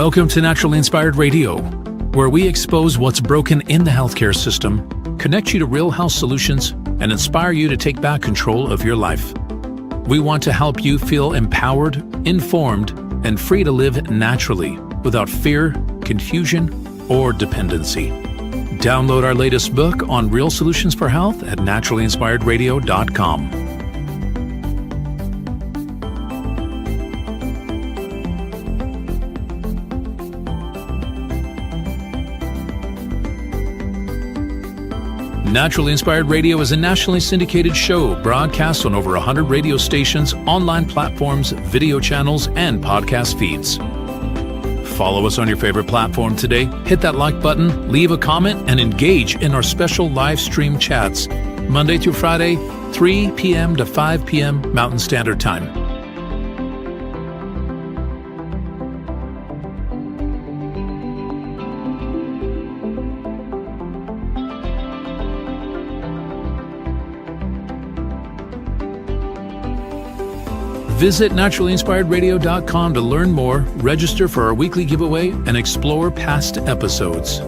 Welcome to Naturally Inspired Radio, where we expose what's broken in the healthcare system, connect you to real health solutions, and inspire you to take back control of your life. We want to help you feel empowered, informed, and free to live naturally without fear, confusion, or dependency. Download our latest book on real solutions for health at naturallyinspiredradio.com. Naturally Inspired Radio is a nationally syndicated show broadcast on over 100 radio stations, online platforms, video channels, and podcast feeds. Follow us on your favorite platform today, hit that like button, leave a comment, and engage in our special live stream chats, Monday through Friday, 3 p.m. to 5 p.m. Mountain Standard Time. Visit naturallyinspiredradio.com to learn more, register for our weekly giveaway, and explore past episodes.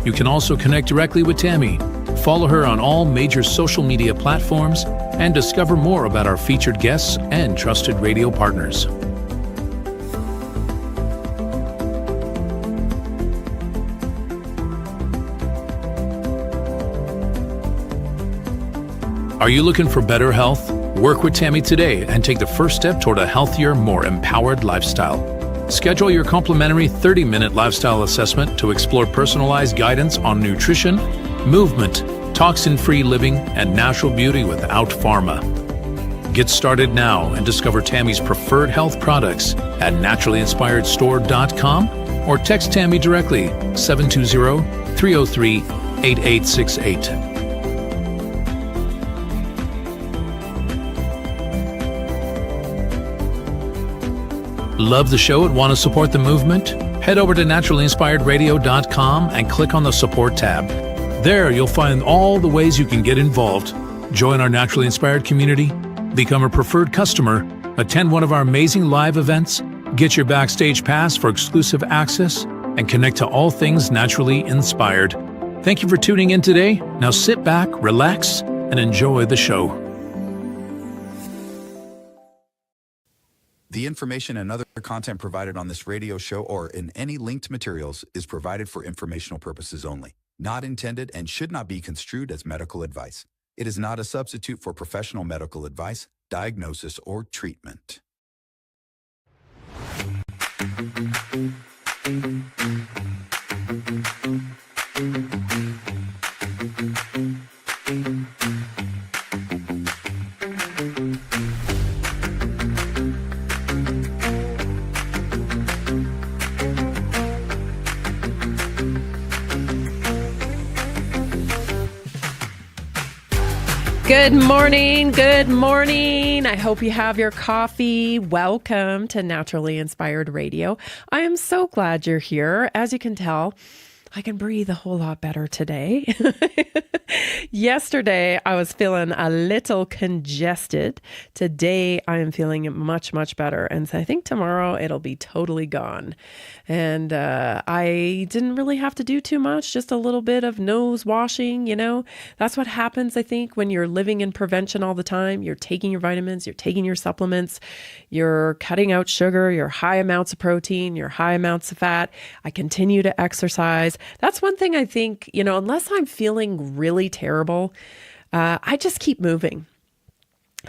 You can also connect directly with Tammy, follow her on all major social media platforms, and discover more about our featured guests and trusted radio partners. Are you looking for better health? Work with Tammy today and take the first step toward a healthier, more empowered lifestyle. Schedule your complimentary 30-minute lifestyle assessment to explore personalized guidance on nutrition, movement, toxin-free living, and natural beauty without pharma. Get started now and discover Tammy's preferred health products at naturallyinspiredstore.com or text Tammy directly 720-303-8868. Love the show and want to support the movement? Head over to naturallyinspiredradio.com and click on the support tab. There you'll find all the ways you can get involved. Join our Naturally Inspired community, become a preferred customer, attend one of our amazing live events, get your backstage pass for exclusive access, and connect to all things naturally inspired. Thank you for tuning in today. Now sit back, relax, and enjoy the show. The information and other content provided on this radio show or in any linked materials is provided for informational purposes only, not intended and should not be construed as medical advice. It is not a substitute for professional medical advice, diagnosis, or treatment. Good morning. Good morning. I hope you have your coffee. Welcome to Naturally Inspired Radio. I am so glad you're here. As you can tell, I can breathe a whole lot better today. Yesterday, I was feeling a little congested. Today, I am feeling much, much better. And so I think tomorrow it'll be totally gone. And I didn't really have to do too much, just a little bit of nose washing, you know. That's what happens, I think, when you're living in prevention all the time. You're taking your vitamins, you're taking your supplements, you're cutting out sugar, your high amounts of protein, your high amounts of fat. I continue to exercise. That's one thing I think, you know, unless I'm feeling really terrible, I just keep moving.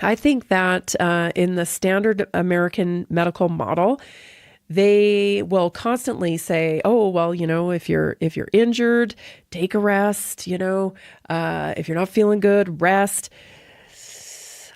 I think that in the standard American medical model, they will constantly say, oh, well, you know, if you're injured, take a rest, you know, if you're not feeling good, rest.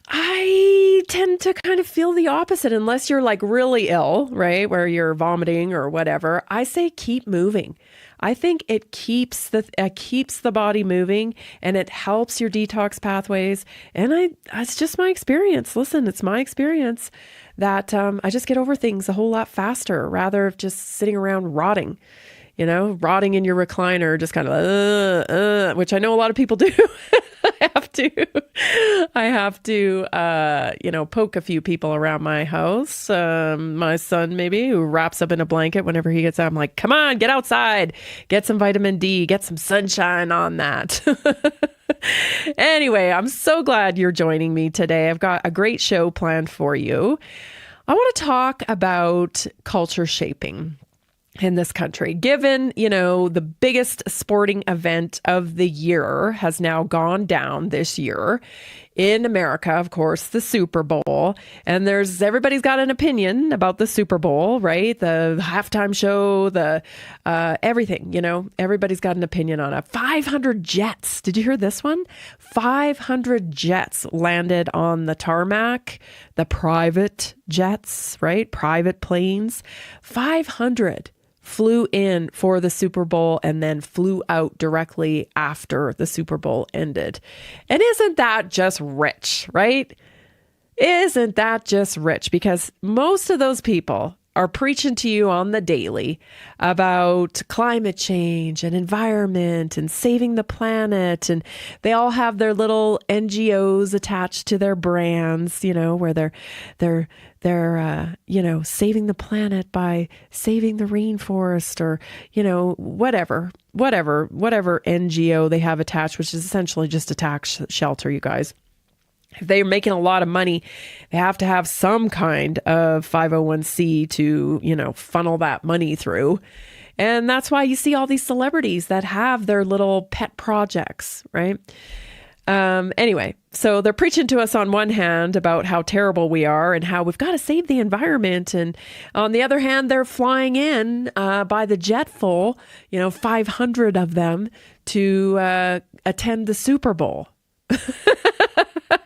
I tend to kind of feel the opposite unless you're like really ill, right? Where you're vomiting or whatever. I say keep moving. I think it keeps the body moving and it helps your detox pathways. And it's just my experience. Listen, it's my experience that I just get over things a whole lot faster rather than just sitting around rotting. rotting in your recliner, just kind of, which I know a lot of people do. I have to, poke a few people around my house. My son, maybe, who wraps up in a blanket whenever he gets out. I'm like, come on, get outside, get some vitamin D, get some sunshine on that. Anyway, I'm so glad you're joining me today. I've got a great show planned for you. I want to talk about culture shaping in this country. Given, the biggest sporting event of the year has now gone down this year in America, of course, the Super Bowl. And everybody's got an opinion about the Super Bowl, right? The halftime show, the everything, everybody's got an opinion on it. 500 jets. Did you hear this one? 500 jets landed on the tarmac, the private jets, right? Private planes. 500 flew in for the Super Bowl and then flew out directly after the Super Bowl ended. And isn't that just rich, right? Isn't that just rich? Because most of those people are preaching to you on the daily about climate change and environment and saving the planet. And they all have their little NGOs attached to their brands, where they're saving the planet by saving the rainforest, or, whatever NGO they have attached, which is essentially just a tax shelter, you guys. If they're making a lot of money, they have to have some kind of 501c to, funnel that money through. And that's why you see all these celebrities that have their little pet projects, right? Anyway, so they're preaching to us on one hand about how terrible we are and how we've got to save the environment. And on the other hand, they're flying in by the jet full, 500 of them to attend the Super Bowl.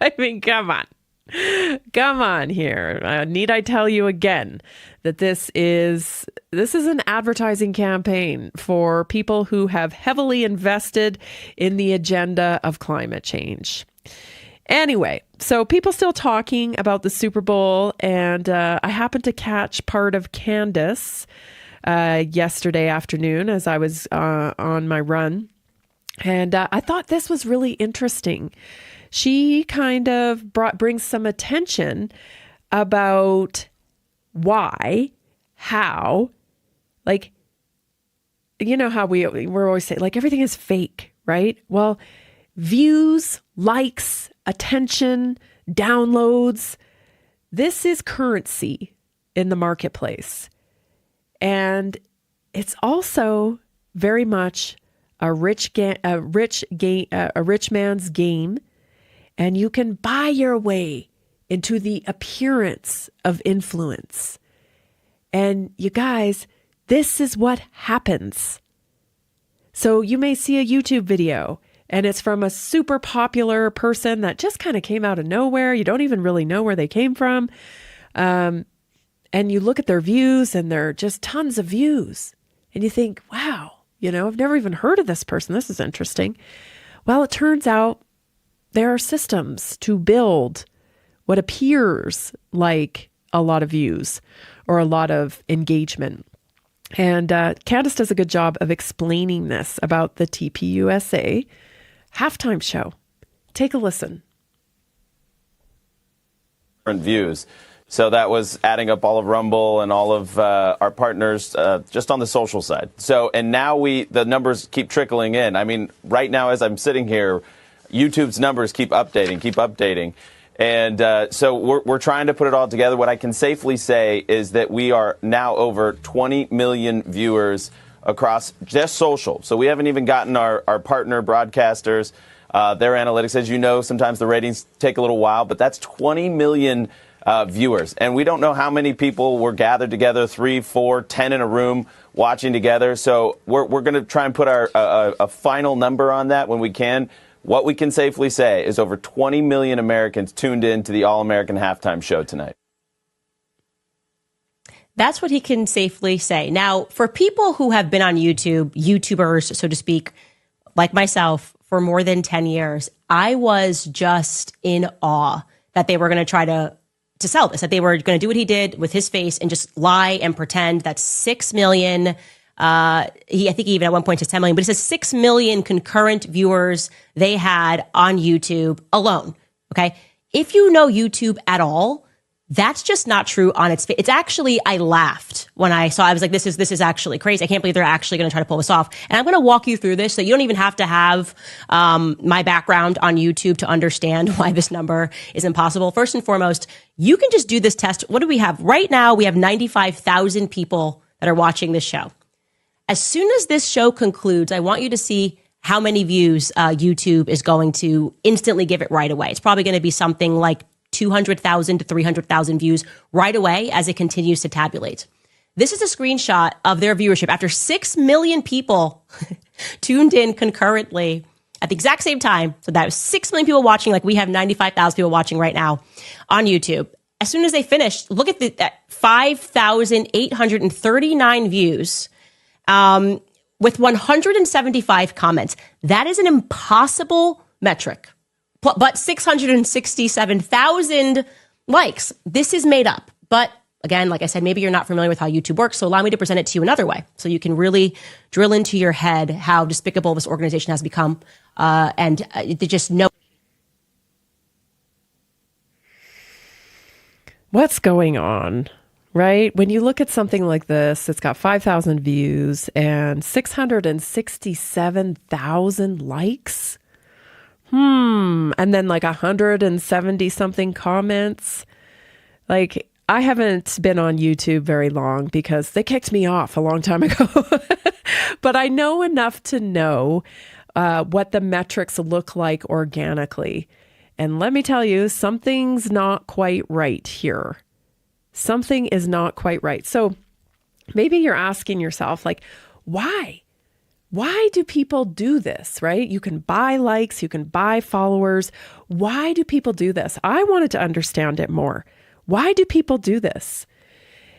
I mean, come on here. Need I tell you again that this is an advertising campaign for people who have heavily invested in the agenda of climate change. Anyway, so people still talking about the Super Bowl, and I happened to catch part of Candace yesterday afternoon as I was on my run, and I thought this was really interesting. She kind of brings some attention about why, how, like, how we're always saying, like, everything is fake, right? Well, views, likes, attention, downloads, this is currency in the marketplace. And it's also very much a rich man's game. And you can buy your way into the appearance of influence. And you guys, this is what happens. So you may see a YouTube video and it's from a super popular person that just kind of came out of nowhere. You don't even really know where they came from. And you look at their views and they're just tons of views. And you think, wow, I've never even heard of this person. This is interesting. Well, it turns out there are systems to build what appears like a lot of views or a lot of engagement. And Candace does a good job of explaining this about the TPUSA halftime show. Take a listen. Different views. So that was adding up all of Rumble and all of our partners just on the social side. So, and now the numbers keep trickling in. I mean, right now as I'm sitting here, YouTube's numbers keep updating. And so we're trying to put it all together. What I can safely say is that we are now over 20 million viewers across just social. So we haven't even gotten our partner broadcasters, their analytics. As you know, sometimes the ratings take a little while, but that's 20 million viewers. And we don't know how many people were gathered together, 3, 4, 10 in a room watching together. So we're going to try and put a final number on that when we can. What we can safely say is over 20 million Americans tuned in to the All-American halftime show tonight. That's what he can safely say. Now, for people who have been on YouTube, YouTubers, so to speak, like myself, for more than 10 years, I was just in awe that they were going to try to sell this, that they were going to do what he did with his face and just lie and pretend that 6 million I think even at one point says 10 million, but it says 6 million concurrent viewers they had on YouTube alone. Okay. If you know YouTube at all, that's just not true on its face. It's actually, I laughed when I saw, I was like, this is actually crazy. I can't believe they're actually going to try to pull this off. And I'm going to walk you through this so you don't even have to have my background on YouTube to understand why this number is impossible. First and foremost, you can just do this test. What do we have? Right now, we have 95,000 people that are watching this show. As soon as this show concludes, I want you to see how many views YouTube is going to instantly give it right away. It's probably going to be something like 200,000 to 300,000 views right away as it continues to tabulate. This is a screenshot of their viewership after 6 million people tuned in concurrently at the exact same time. So that was 6 million people watching, like we have 95,000 people watching right now on YouTube. As soon as they finished, look at that 5,839 views with 175 comments. That is an impossible metric. But 667,000 likes. This is made up. But again, like I said, maybe you're not familiar with how YouTube works. So allow me to present it to you another way. So you can really drill into your head how despicable this organization has become. And to just know. What's going on, right? When you look at something like this, it's got 5,000 views and 667,000 likes. And then like 170 something comments. Like, I haven't been on YouTube very long because they kicked me off a long time ago. But I know enough to know what the metrics look like organically. And let me tell you, something's not quite right here. Something is not quite right. So maybe you're asking yourself, like, why? Why do people do this, right? You can buy likes, you can buy followers. Why do people do this? I wanted to understand it more. Why do people do this?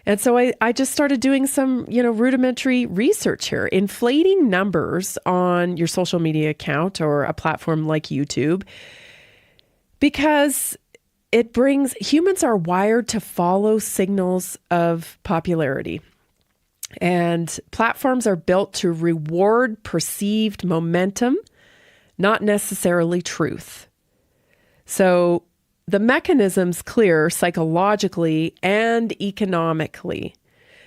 And so I just started doing some, rudimentary research here, inflating numbers on your social media account or a platform like YouTube, because humans are wired to follow signals of popularity. And platforms are built to reward perceived momentum, not necessarily truth. So the mechanism's clear psychologically and economically.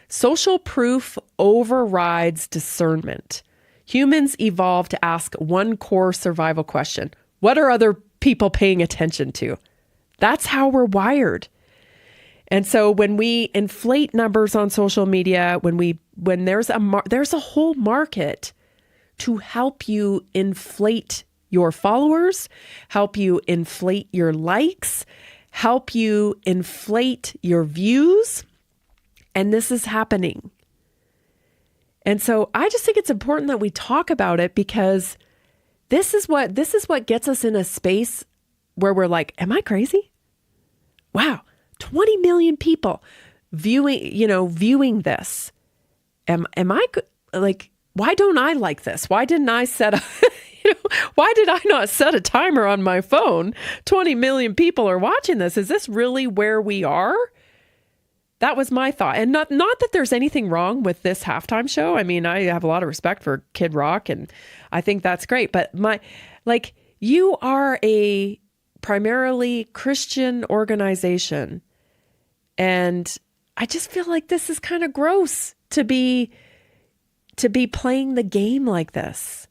Social proof overrides discernment. Humans evolved to ask one core survival question: what are other people paying attention to? That's how we're wired. And so when we inflate numbers on social media, when there's a whole market to help you inflate your followers, help you inflate your likes, help you inflate your views, and this is happening. And so I just think it's important that we talk about it, because this is what gets us in a space where we're like, am I crazy? Wow. 20 million people viewing this. Am I like, why don't I like this? Why didn't I why did I not set a timer on my phone? 20 million people are watching this. Is this really where we are? That was my thought. And not that there's anything wrong with this halftime show. I mean, I have a lot of respect for Kid Rock and I think that's great. But you are a primarily Christian organization. And I just feel like this is kind of gross to be playing the game like this.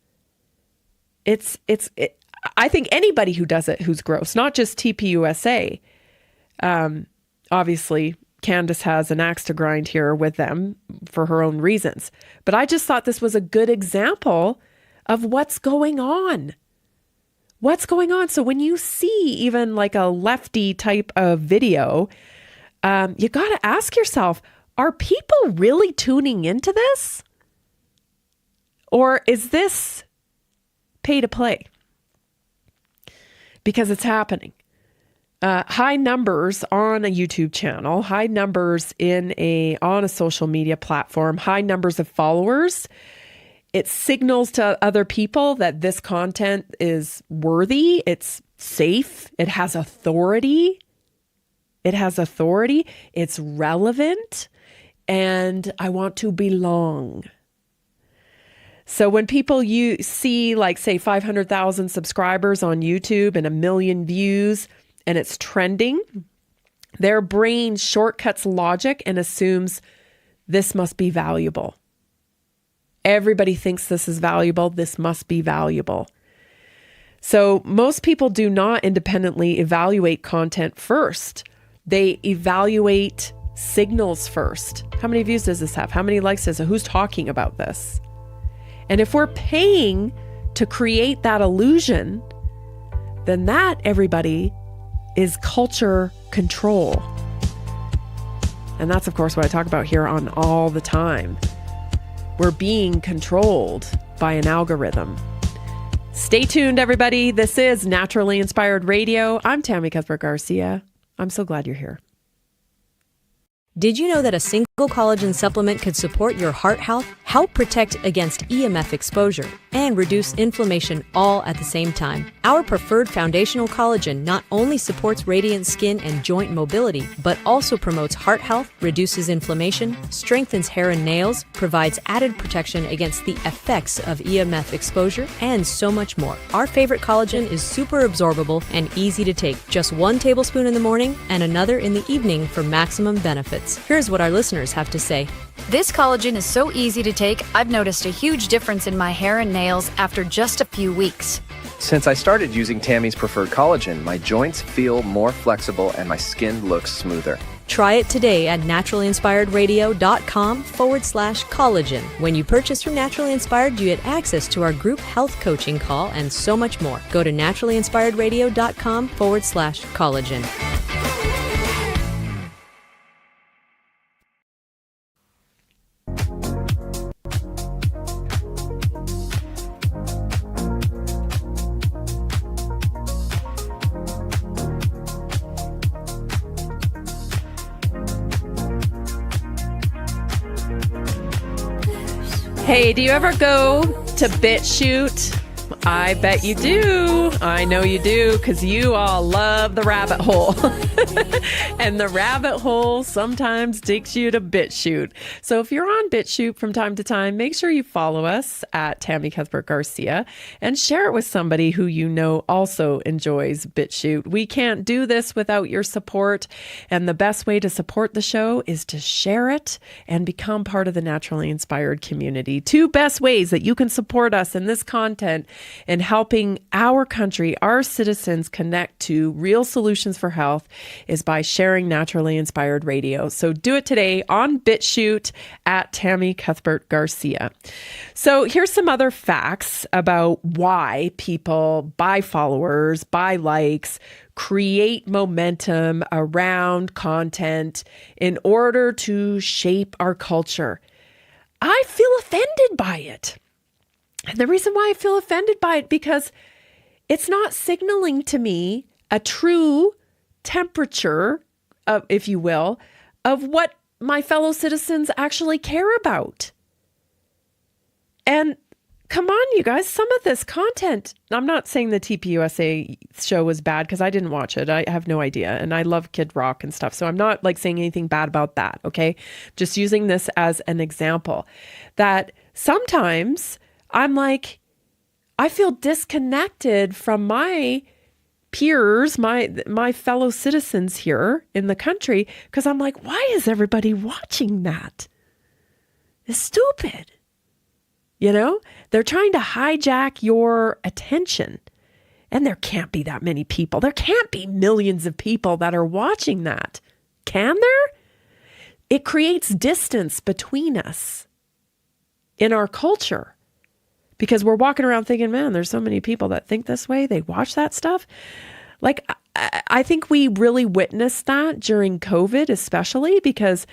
I think anybody who does it who's gross, not just TPUSA. Obviously, Candace has an axe to grind here with them for her own reasons. But I just thought this was a good example of what's going on. What's going on? So when you see even like a lefty type of video, you got to ask yourself, are people really tuning into this? Or is this pay to play? Because it's happening. High numbers on a YouTube channel, high numbers on a social media platform, high numbers of followers. It signals to other people that this content is worthy, it's safe, it has authority. It's relevant, and I want to belong. So when people see like say 500,000 subscribers on YouTube and 1 million views and it's trending, their brain shortcuts logic and assumes this must be valuable. Everybody thinks this is valuable. This must be valuable. So most people do not independently evaluate content first. They evaluate signals first. How many views does this have? How many likes does it? Who's talking about this? And if we're paying to create that illusion, then that, everybody, is culture control. And that's, of course, what I talk about here on All the Time. We're being controlled by an algorithm. Stay tuned, everybody. This is Naturally Inspired Radio. I'm Tammy Cuthbert Garcia. I'm so glad you're here. Did you know that a single collagen supplement could support your heart health, help protect against EMF exposure, and reduce inflammation all at the same time? Our preferred foundational collagen not only supports radiant skin and joint mobility, but also promotes heart health, reduces inflammation, strengthens hair and nails, provides added protection against the effects of EMF exposure, and so much more. Our favorite collagen is super absorbable and easy to take. Just 1 tablespoon in the morning and another in the evening for maximum benefits. Here's what our listeners have to say. This collagen is so easy to take, I've noticed a huge difference in my hair and nails after just a few weeks. Since I started using Tammy's preferred collagen, my joints feel more flexible and my skin looks smoother. Try it today at naturallyinspiredradio.com/collagen. When you purchase from Naturally Inspired, you get access to our group health coaching call and so much more. Go to naturallyinspiredradio.com/collagen. Hey, do you ever go to BitChute? I bet you do. I know you do, because you all love the rabbit hole. And the rabbit hole sometimes takes you to BitChute. So if you're on BitChute from time to time, make sure you follow us at Tammy Cuthbert Garcia and share it with somebody who you know also enjoys BitChute. We can't do this without your support. And the best way to support the show is to share it and become part of the Naturally Inspired community. 2 best ways that you can support us in this content and helping our country, our citizens, connect to real solutions for health is by sharing Naturally Inspired Radio. So do it today on BitChute at Tammy Cuthbert Garcia. So here's some other facts about why people buy followers, buy likes, create momentum around content in order to shape our culture. I feel offended by it. And the reason why I feel offended by it, because it's not signaling to me a true temperature, if you will, of what my fellow citizens actually care about. And come on, you guys, some of this content, I'm not saying the TPUSA show was bad because I didn't watch it. I have no idea. And I love Kid Rock and stuff. So I'm not like saying anything bad about that. Okay. Just using this as an example that sometimes I'm like, I feel disconnected from my peers, my fellow citizens here in the country, because I'm like, why is everybody watching that? It's stupid. You know, they're trying to hijack your attention. And there can't be that many people. There can't be millions of people that are watching that. Can there? It creates distance between us in our culture. Because we're walking around thinking, man, there's so many people that think this way. They watch that stuff. Like, I think we really witnessed that during COVID, especially because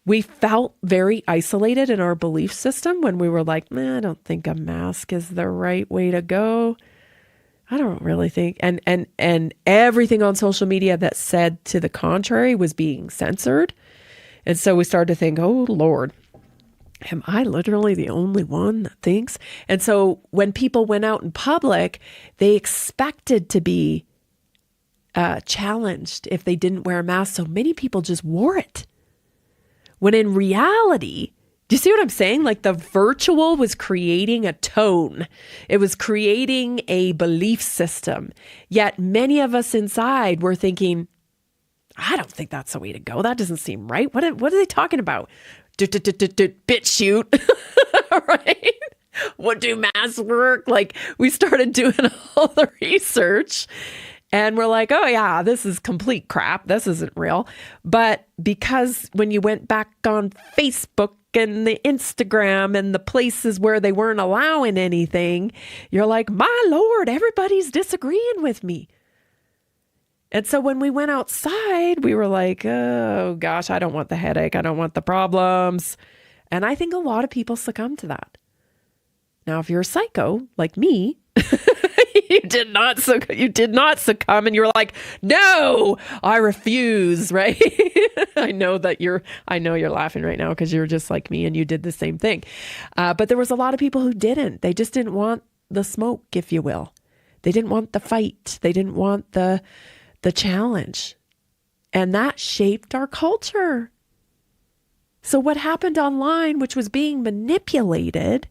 we felt very isolated in our belief system when we were like, man, I don't think a mask is the right way to go. I don't really think. And everything on social media that said to the contrary was being censored. And so we started to think, oh, Lord, am I literally the only one that thinks? And so when people went out in public, they expected to be challenged if they didn't wear a mask. So many people just wore it. When in reality, Do you see what I'm saying? Like the virtual was creating a tone. It was creating a belief system. Yet many of us inside were thinking, I don't think that's the way to go. That doesn't seem right. What are they talking about? Bit shoot. Right? What do masks work? Like we started doing all the research and we're like, oh yeah, this is complete crap. This isn't real. But because when you went back on Facebook and the Instagram and the places where they weren't allowing anything, you're like, my Lord, everybody's disagreeing with me. And so when we went outside, we were like, oh gosh, I don't want the headache. I don't want the problems. And I think a lot of people succumb to that. Now, if you're a psycho like me, you did not succumb and you're like, no, I refuse, right? I know you're laughing right now because you're just like me and you did the same thing. But there was a lot of people who didn't. They just didn't want the smoke, if you will. They didn't want the fight. They didn't want the challenge. And that shaped our culture. So what happened online, which was being manipulated,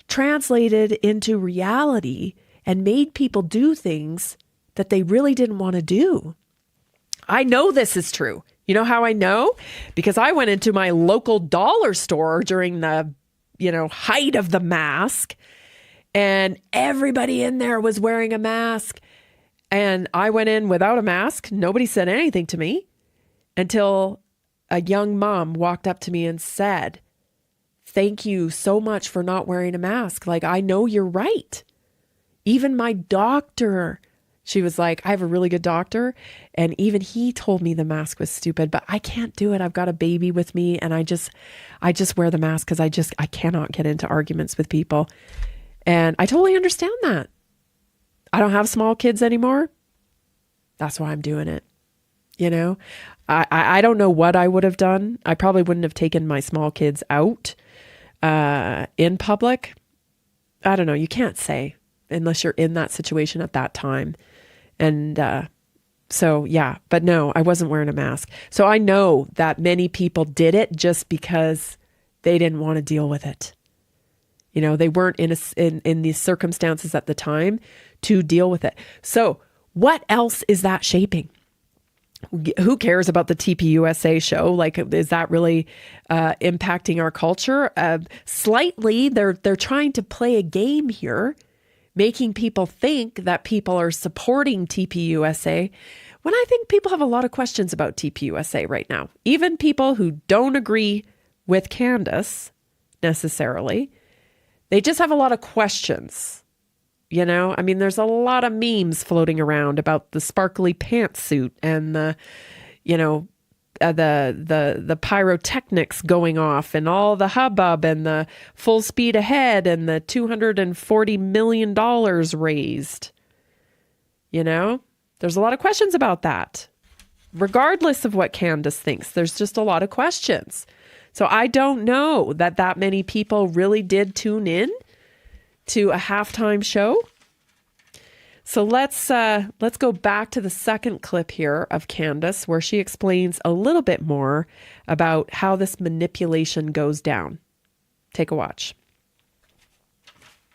translated into reality and made people do things that they really didn't want to do. I know this is true. You know how I know? Because I went into my local dollar store during the, height of the mask, and everybody in there was wearing a mask. And I went in without a mask. Nobody said anything to me until a young mom walked up to me and said, thank you so much for not wearing a mask. Like, I know you're right. Even my doctor, she was like, I have a really good doctor. And even he told me the mask was stupid, but I can't do it. I've got a baby with me. And I just wear the mask because I cannot get into arguments with people. And I totally understand that. I don't have small kids anymore. That's why I'm doing it. I don't know what I would have done. I probably wouldn't have taken my small kids out in public. I don't know. You can't say unless you're in that situation at that time. And so, yeah, but no, I wasn't wearing a mask. So I know that many people did it just because they didn't want to deal with it. They weren't in these circumstances at the time to deal with it. So what else is that shaping? Who cares about the TPUSA show? Like, is that really impacting our culture? Slightly, they're trying to play a game here, making people think that people are supporting TPUSA, when I think people have a lot of questions about TPUSA right now. Even people who don't agree with Candace necessarily, they just have a lot of questions. There's a lot of memes floating around about the sparkly pantsuit and the pyrotechnics going off and all the hubbub and the full speed ahead and the $240 million raised. There's a lot of questions about that. Regardless of what Candace thinks, there's just a lot of questions. So I don't know that many people really did tune in to a halftime show. So let's go back to the second clip here of Candace, where she explains a little bit more about how this manipulation goes down. Take a watch.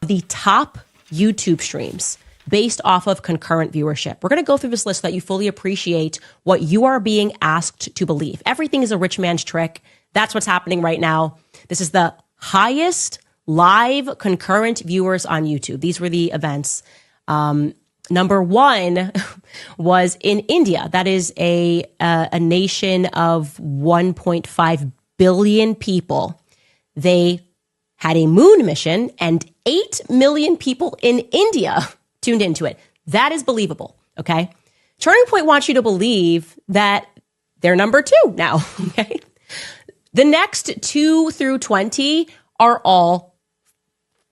The top YouTube streams based off of concurrent viewership. We're going to go through this list so that you fully appreciate what you are being asked to believe. Everything is a rich man's trick. That's what's happening right now. This is the highest live concurrent viewers on YouTube. These were the events. Number one was in India. That is a nation of 1.5 billion people. They had a moon mission and 8 million people in India tuned into it. That is believable. Okay. Turning Point wants you to believe that they're number two now. Okay. The next 2 through 20 are all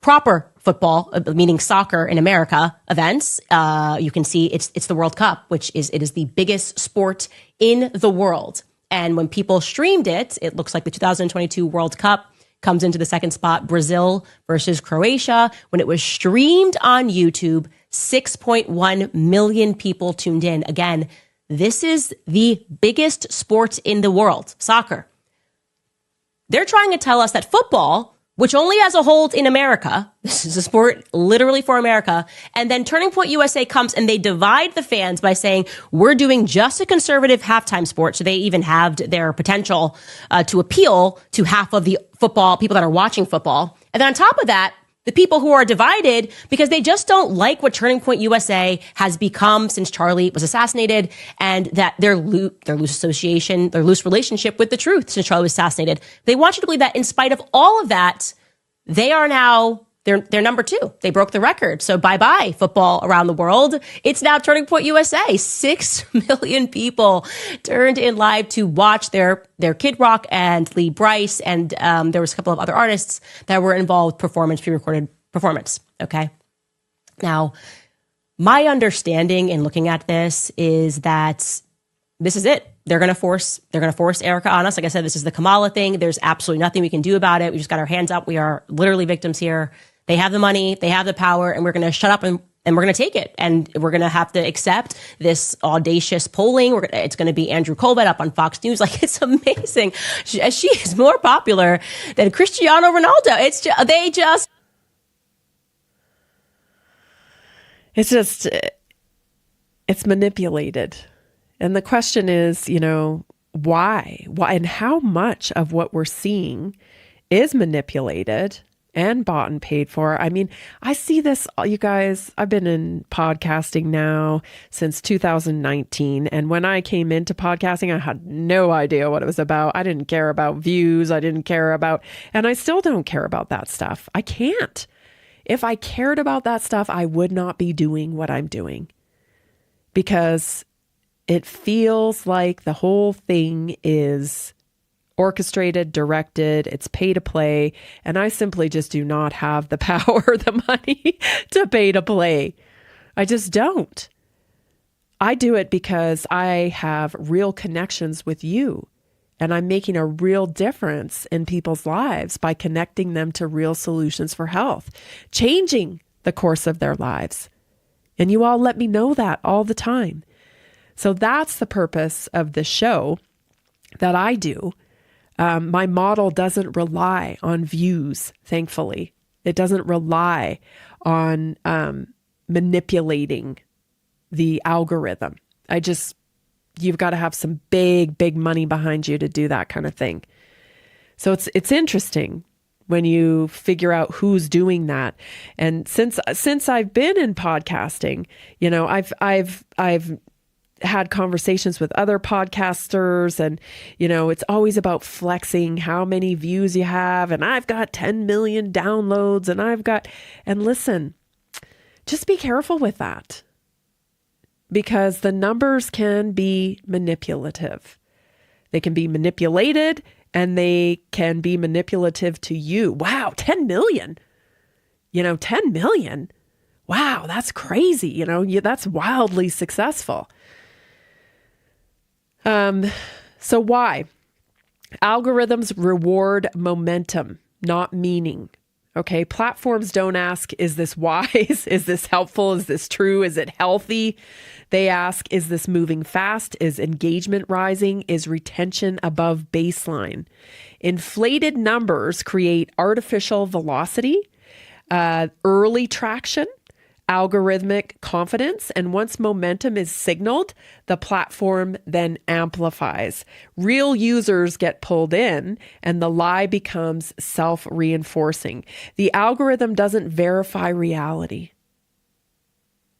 proper football, meaning soccer in America events. You can see it's the World Cup, which is the biggest sport in the world. And when people streamed it, it looks like the 2022 World Cup comes into the second spot, Brazil versus Croatia. When it was streamed on YouTube, 6.1 million people tuned in. Again, this is the biggest sport in the world, soccer. They're trying to tell us that football, which only has a hold in America, this is a sport literally for America, and then Turning Point USA comes and they divide the fans by saying, we're doing just a conservative halftime sport. So they even halved their potential to appeal to half of the football, people that are watching football. And then on top of that, the people who are divided because they just don't like what Turning Point USA has become since Charlie was assassinated, and that their loose association, their loose relationship with the truth since Charlie was assassinated. They want you to believe that in spite of all of that, they are now, they're number 2. They broke the record. So bye-bye football around the world. It's now Turning Point USA. 6 million people turned in live to watch their Kid Rock and Lee Bryce. And there was a couple of other artists that were involved, pre-recorded performance. Okay. Now, my understanding in looking at this is that this is it. They're going to force Erica on us. Like I said, this is the Kamala thing. There's absolutely nothing we can do about it. We just got our hands up. We are literally victims here. They have the money, they have the power, and we're going to shut up and we're going to take it. And we're going to have to accept this audacious polling. It's going to be Andrew Colbert up on Fox News. Like, it's amazing. She is more popular than Cristiano Ronaldo. It's manipulated. And the question is, why, and how much of what we're seeing is manipulated and bought and paid for. I mean, I see this, you guys, I've been in podcasting now since 2019. And when I came into podcasting, I had no idea what it was about. I didn't care about views. And I still don't care about that stuff. I can't. If I cared about that stuff, I would not be doing what I'm doing, because it feels like the whole thing is orchestrated, directed, it's pay to play, and I simply just do not have the power, the money to pay to play. I just don't. I do it because I have real connections with you, and I'm making a real difference in people's lives by connecting them to real solutions for health, changing the course of their lives. And you all let me know that all the time. So that's the purpose of the show that I do. My model doesn't rely on views, thankfully. It doesn't rely on manipulating the algorithm. You've got to have some big money behind you to do that kind of thing. So it's interesting when you figure out who's doing that. And since I've been in podcasting, I've had conversations with other podcasters, and, it's always about flexing how many views you have. And I've got 10 million downloads and listen, just be careful with that, because the numbers can be manipulative. They can be manipulated, and they can be manipulative to you. Wow, 10 million, 10 million. Wow, that's crazy. That's wildly successful. So why? Algorithms reward momentum, not meaning. Okay. Platforms don't ask, is this wise? Is this helpful? Is this true? Is it healthy? They ask, is this moving fast? Is engagement rising? Is retention above baseline? Inflated numbers create artificial velocity, early traction, algorithmic confidence, and once momentum is signaled, the platform then amplifies. Real users get pulled in, and the lie becomes self-reinforcing. The algorithm doesn't verify reality.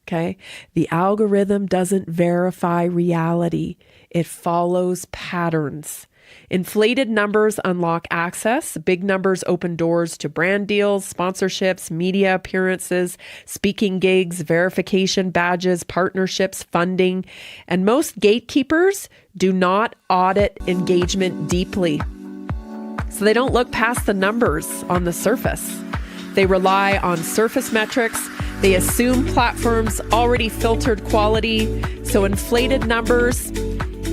Okay? The algorithm doesn't verify reality. It follows patterns. Inflated numbers unlock access. Big numbers open doors to brand deals, sponsorships, media appearances, speaking gigs, verification badges, partnerships, funding. And most gatekeepers do not audit engagement deeply. So they don't look past the numbers on the surface. They rely on surface metrics. They assume platforms already filtered quality. So inflated numbers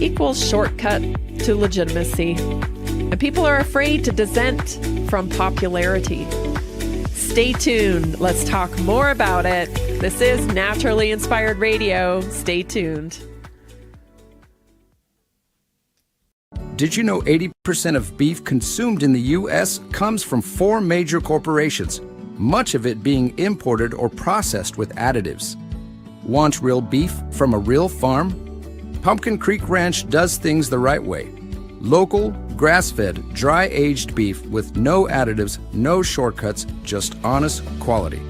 equals shortcut to legitimacy. And people are afraid to dissent from popularity. Stay tuned. Let's talk more about it. This is Naturally Inspired Radio. Stay tuned. Did you know 80% of beef consumed in the U.S. comes from 4 major corporations, much of it being imported or processed with additives? Want real beef from a real farm? Pumpkin Creek Ranch does things the right way. Local, grass-fed, dry-aged beef with no additives, no shortcuts, just honest quality.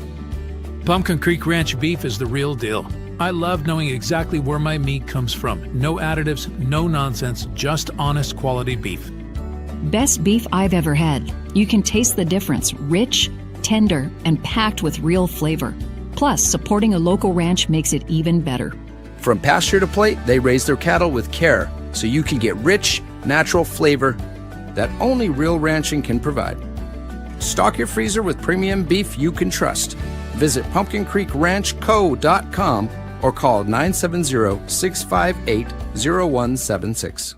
Pumpkin Creek Ranch beef is the real deal. I love knowing exactly where my meat comes from. No additives, no nonsense, just honest quality beef. Best beef I've ever had. You can taste the difference. Rich, tender, and packed with real flavor. Plus, supporting a local ranch makes it even better. From pasture to plate, they raise their cattle with care, so you can get rich, natural flavor that only real ranching can provide. Stock your freezer with premium beef you can trust. Visit pumpkincreekranchco.com or call 970-658-0176.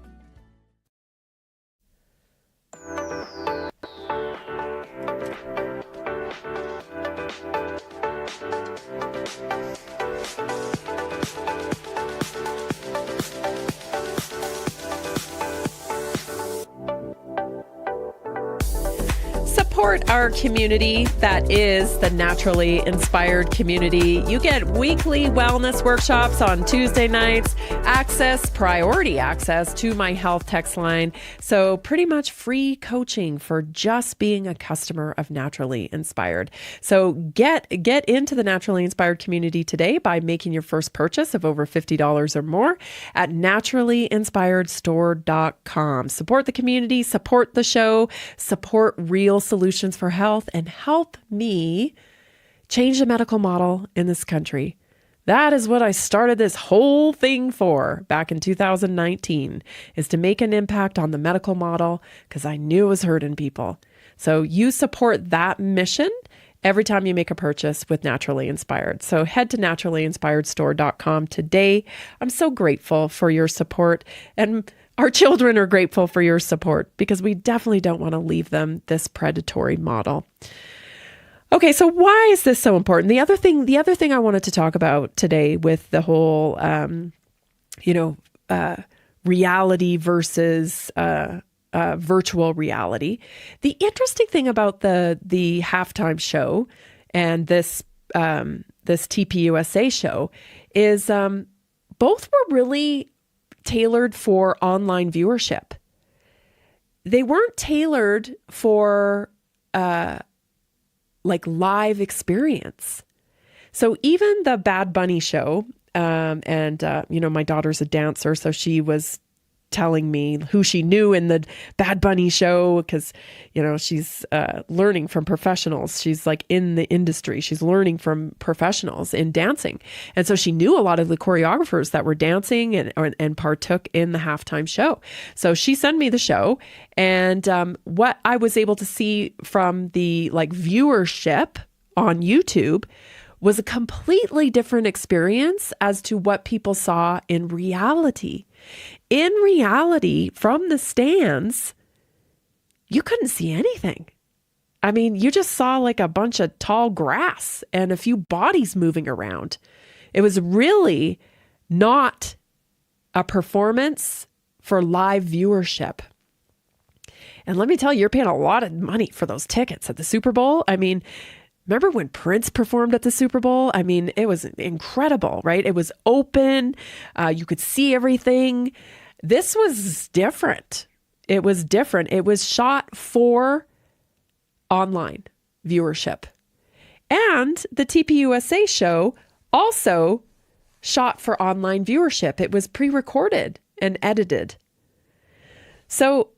Support our community that is the Naturally Inspired community. You get weekly wellness workshops on Tuesday nights, priority access to my health text line. So pretty much free coaching for just being a customer of Naturally Inspired. So get into the Naturally Inspired community today by making your first purchase of over $50 or more at naturallyinspiredstore.com. Support the community, support the show, support real solutions for health, and help me change the medical model in this country. That is what I started this whole thing for back in 2019, is to make an impact on the medical model because I knew it was hurting people. So you support that mission every time you make a purchase with Naturally Inspired. So head to naturallyinspiredstore.com today. I'm so grateful for your support, and our children are grateful for your support because we definitely don't want to leave them this predatory model. Okay, so why is this so important? The other thing I wanted to talk about today with the whole, reality versus virtual reality. The interesting thing about the halftime show and this TPUSA show is both were really tailored for online viewership. They weren't tailored for live experience. So even the Bad Bunny show, my daughter's a dancer, so she was telling me who she knew in the Bad Bunny show because, she's learning from professionals. She's like in the industry. She's learning from professionals in dancing. And so she knew a lot of the choreographers that were dancing and partook in the halftime show. So she sent me the show, and what I was able to see from the viewership on YouTube was a completely different experience as to what people saw in reality. In reality, from the stands, you couldn't see anything. I mean, you just saw like a bunch of tall grass and a few bodies moving around. It was really not a performance for live viewership. And let me tell you, you're paying a lot of money for those tickets at the Super Bowl. I mean, remember when Prince performed at the Super Bowl? I mean, it was incredible, right? It was open. You could see everything. This was different. It was different. It was shot for online viewership. And the TPUSA show also shot for online viewership. It was pre-recorded and edited. So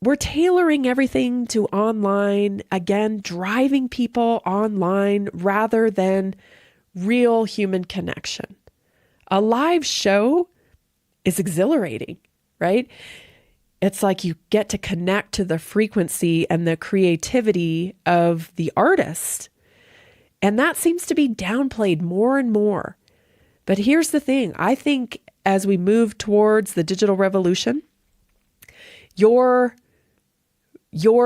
we're tailoring everything to online, again, driving people online rather than real human connection. A live show is exhilarating, right? It's like you get to connect to the frequency and the creativity of the artist. And that seems to be downplayed more and more. But here's the thing. I think as we move towards the digital revolution, your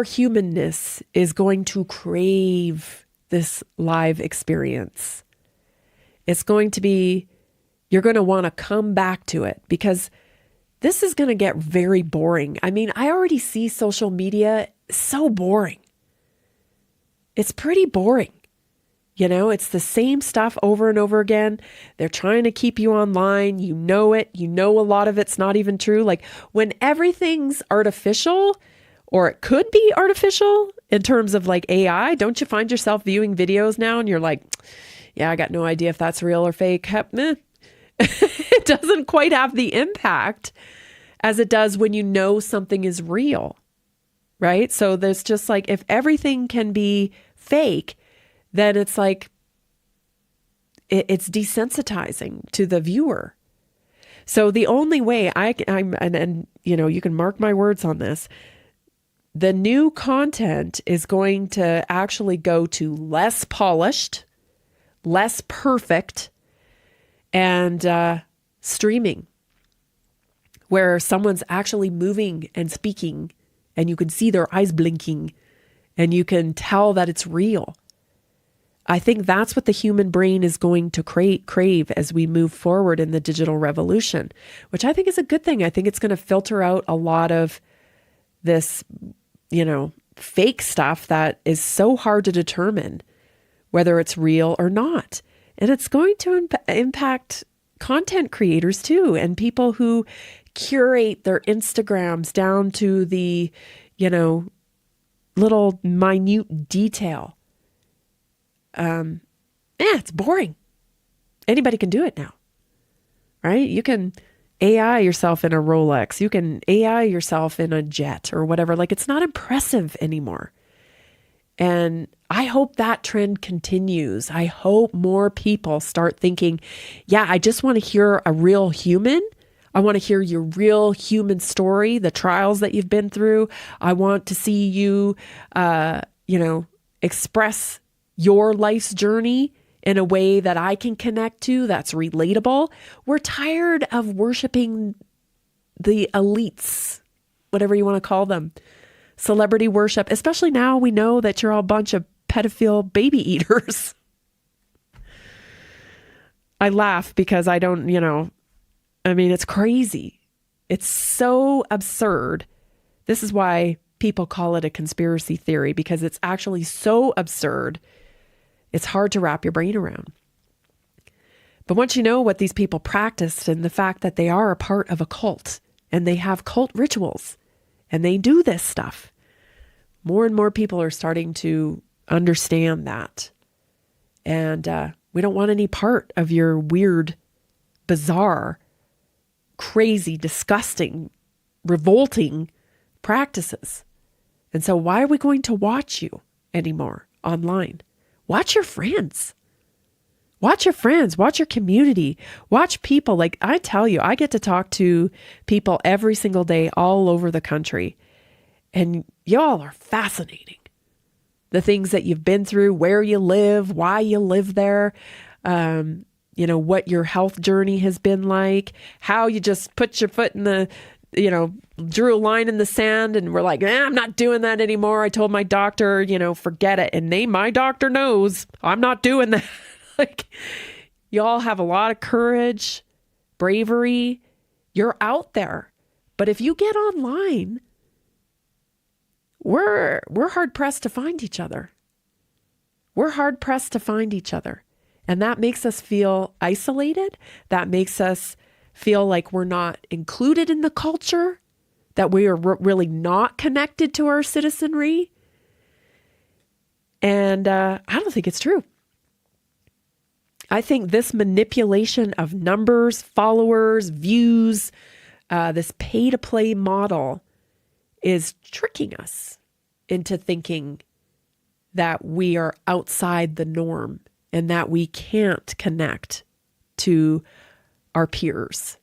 humanness is going to crave this live experience. It's going to be, you're going to want to come back to it because this is going to get very boring. I mean, I already see social media so boring. It's pretty boring. You know, it's the same stuff over and over again. They're trying to keep you online. You know it. You know a lot of it's not even true. Like when everything's artificial, or it could be artificial in terms of like AI, don't you find yourself viewing videos now and you're like, yeah, I got no idea if that's real or fake. It doesn't quite have the impact as it does when you know something is real, right? So there's just like, if everything can be fake, then it's like, it's desensitizing to the viewer. So the only way and you know, you can mark my words on this, the new content is going to actually go to less polished, less perfect, and streaming, where someone's actually moving and speaking, and you can see their eyes blinking, and you can tell that it's real. I think that's what the human brain is going to crave as we move forward in the digital revolution, which I think is a good thing. I think it's going to filter out a lot of this, you know, fake stuff that is so hard to determine whether it's real or not. And it's going to impact content creators too, and people who curate their Instagrams down to the, you know, little minute detail. It's boring. Anybody can do it now, right? You can AI yourself in a Rolex. You can AI yourself in a jet or whatever. Like, it's not impressive anymore. And I hope that trend continues. I hope more people start thinking, yeah, I just want to hear a real human. I want to hear your real human story, the trials that you've been through. I want to see you, you know, express your life's journey in a way that I can connect to, that's relatable. We're tired of worshiping the elites, whatever you want to call them. Celebrity worship, especially now we know that you're all a bunch of pedophile baby eaters. I laugh because I don't, you know, I mean, it's crazy. It's so absurd. This is why people call it a conspiracy theory, because it's actually so absurd. It's hard to wrap your brain around. But once you know what these people practiced and the fact that they are a part of a cult and they have cult rituals and they do this stuff, more and more people are starting to understand that. And we don't want any part of your weird, bizarre, crazy, disgusting, revolting practices. And so why are we going to watch you anymore online? Watch your friends. Watch your friends. Watch your community. Watch people. Like, I tell you, I get to talk to people every single day all over the country. And y'all are fascinating. The things that you've been through, where you live, why you live there, you know, what your health journey has been like, how you just put your foot in the, you know, drew a line in the sand and we're like, I'm not doing that anymore. I told my doctor, you know, forget it. And my doctor knows I'm not doing that. Like, y'all have a lot of courage, bravery. You're out there. But if you get online, we're hard pressed to find each other. We're hard pressed to find each other. And that makes us feel isolated. That makes us feel like we're not included in the culture, that we are really not connected to our citizenry. And I don't think it's true. I think this manipulation of numbers, followers, views, this pay-to-play model is tricking us into thinking that we are outside the norm and that we can't connect to our peers.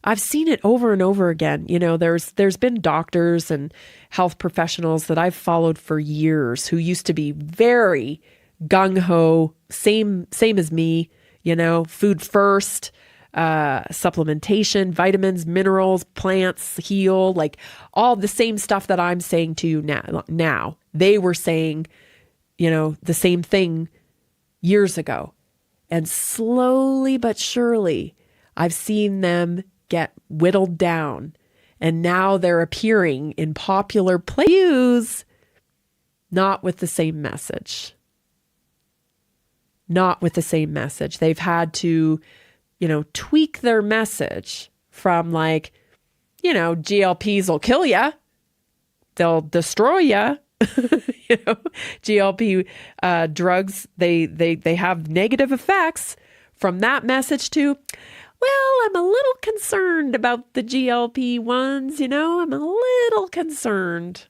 I've seen it over and over again. You know, there's been doctors and health professionals that I've followed for years who used to be very gung-ho, same as me, you know, food first, supplementation, vitamins, minerals, plants heal, like all the same stuff that I'm saying to you now. They were saying, you know, the same thing years ago. And slowly but surely, I've seen them get whittled down. And now they're appearing in popular plays, not with the same message. Not with the same message. They've had to, tweak their message from GLPs will kill you. They'll destroy you. GLP drugs, they have negative effects, from that message to, well, I'm a little concerned about the GLP ones, I'm a little concerned.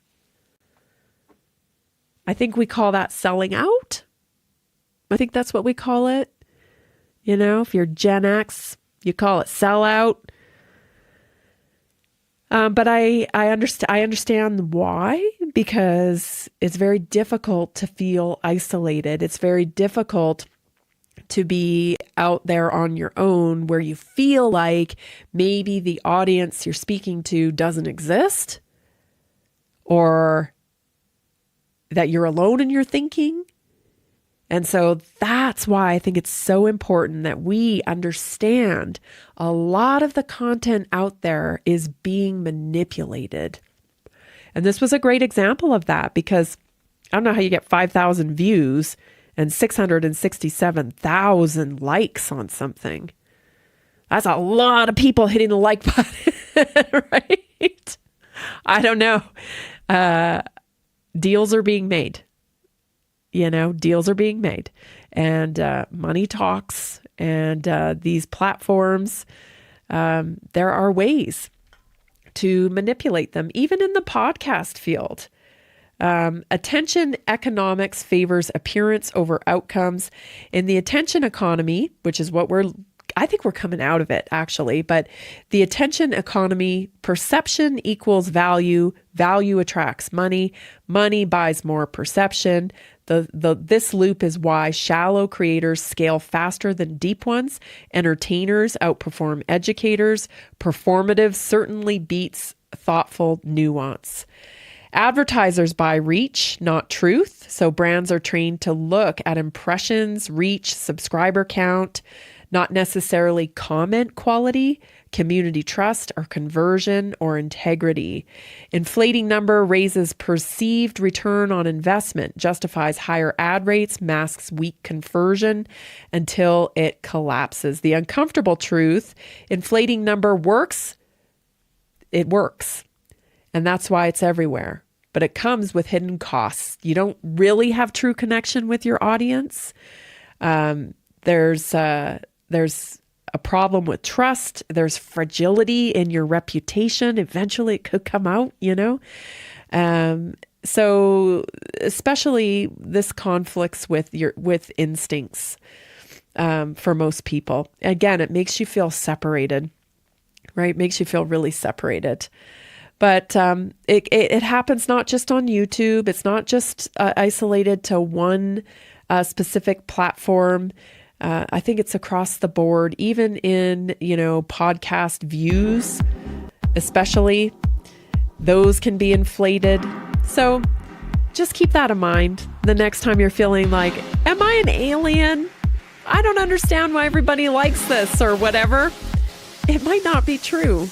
I think we call that selling out. I think that's what we call it. If you're Gen X, you call it sell out. But I understand why, because it's very difficult to feel isolated. It's very difficult to be out there on your own where you feel like maybe the audience you're speaking to doesn't exist, or that you're alone in your thinking. And so that's why I think it's so important that we understand a lot of the content out there is being manipulated. And this was a great example of that, because I don't know how you get 5,000 views and 667,000 likes on something. That's a lot of people hitting the like button, right? I don't know. Deals are being made. Deals are being made, and money talks, and these platforms, there are ways to manipulate them, even in the podcast field. Attention economics favors appearance over outcomes. In the attention economy, which is what I think we're coming out of it actually, but the attention economy, perception equals value, value attracts money, money buys more perception. This loop is why shallow creators scale faster than deep ones. Entertainers outperform educators. Performative certainly beats thoughtful nuance. Advertisers buy reach, not truth. So brands are trained to look at impressions, reach, subscriber count, not necessarily comment quality, community trust, or conversion, or integrity. Inflating number raises perceived return on investment, justifies higher ad rates, masks weak conversion until it collapses. The uncomfortable truth, inflating number works. It works. And that's why it's everywhere. But it comes with hidden costs. You don't really have true connection with your audience. There's a problem with trust. There's fragility in your reputation. Eventually it could come out, So especially this conflicts with instincts for most people. Again, it makes you feel separated, right? It makes you feel really separated. But it happens not just on YouTube. It's not just isolated to one specific platform. I think it's across the board, even in, podcast views, especially. Those can be inflated. So just keep that in mind the next time you're feeling like, am I an alien? I don't understand why everybody likes this or whatever. It might not be true.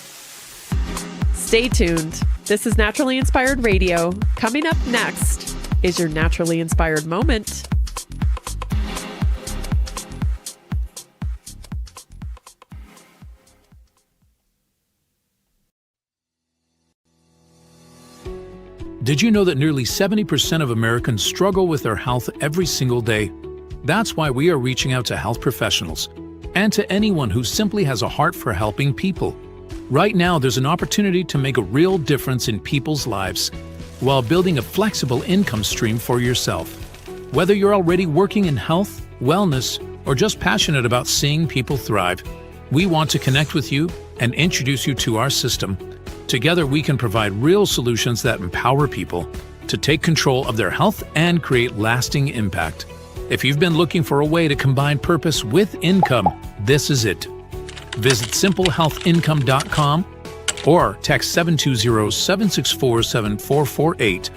Stay tuned. This is Naturally Inspired Radio. Coming up next is your Naturally Inspired Moment. Did you know that nearly 70% of Americans struggle with their health every single day? That's why we are reaching out to health professionals and to anyone who simply has a heart for helping people. Right now, there's an opportunity to make a real difference in people's lives while building a flexible income stream for yourself. Whether you're already working in health, wellness, or just passionate about seeing people thrive, we want to connect with you and introduce you to our system. Together, we can provide real solutions that empower people to take control of their health and create lasting impact. If you've been looking for a way to combine purpose with income, this is it. Visit simplehealthincome.com or text 720-764-7448.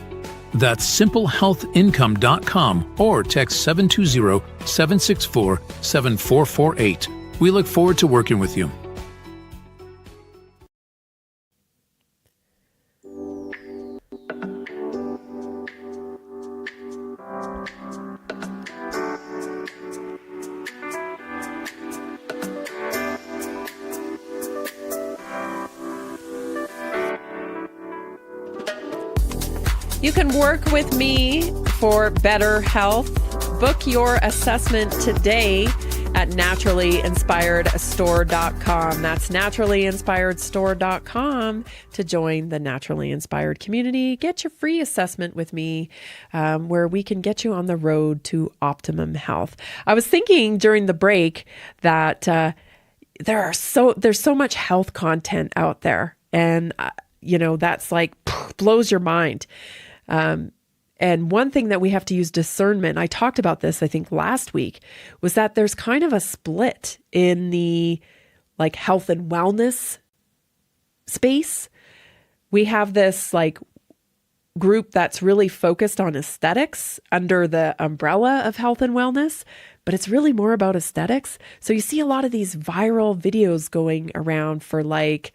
That's simplehealthincome.com or text 720-764-7448. We look forward to working with you. You can work with me for better health. Book your assessment today at naturallyinspiredstore.com. That's naturallyinspiredstore.com to join the Naturally Inspired community. Get your free assessment with me, where we can get you on the road to optimum health. I was thinking during the break that there's so much health content out there, and that's like blows your mind. And one thing that we have to use discernment, I talked about this, I think last week, was that there's kind of a split in the like health and wellness space. We have this like group that's really focused on aesthetics under the umbrella of health and wellness, but it's really more about aesthetics. So you see a lot of these viral videos going around for like,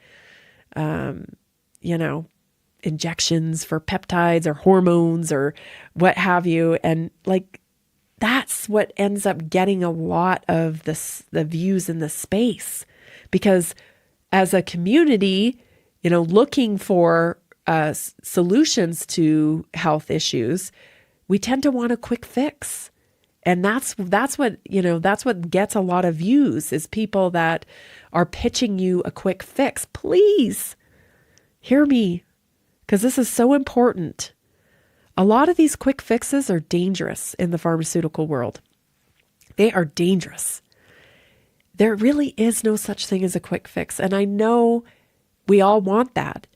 injections for peptides or hormones or what have you. And like, that's what ends up getting a lot of the views in the space, because as a community, looking for solutions to health issues, we tend to want a quick fix. And that's what gets a lot of views, is people that are pitching you a quick fix. Please hear me, because this is so important. A lot of these quick fixes are dangerous in the pharmaceutical world. They are dangerous. There really is no such thing as a quick fix. And I know we all want that.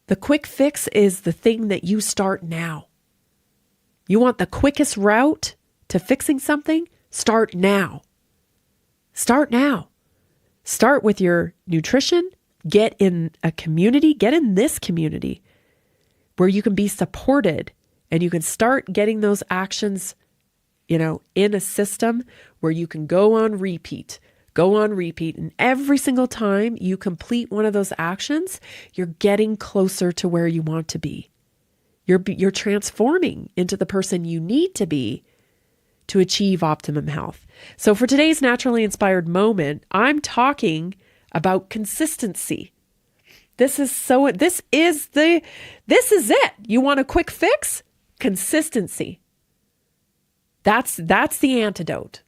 The quick fix is the thing that you start now. You want the quickest route to fixing something? Start now. Start now. Start with your nutrition. Get in a community, get in this community where you can be supported and you can start getting those actions, in a system where you can go on repeat. And every single time you complete one of those actions, you're getting closer to where you want to be. You're transforming into the person you need to be to achieve optimum health. So for today's Naturally Inspired Moment, I'm talking about consistency. This is it. You want a quick fix? Consistency. That's the antidote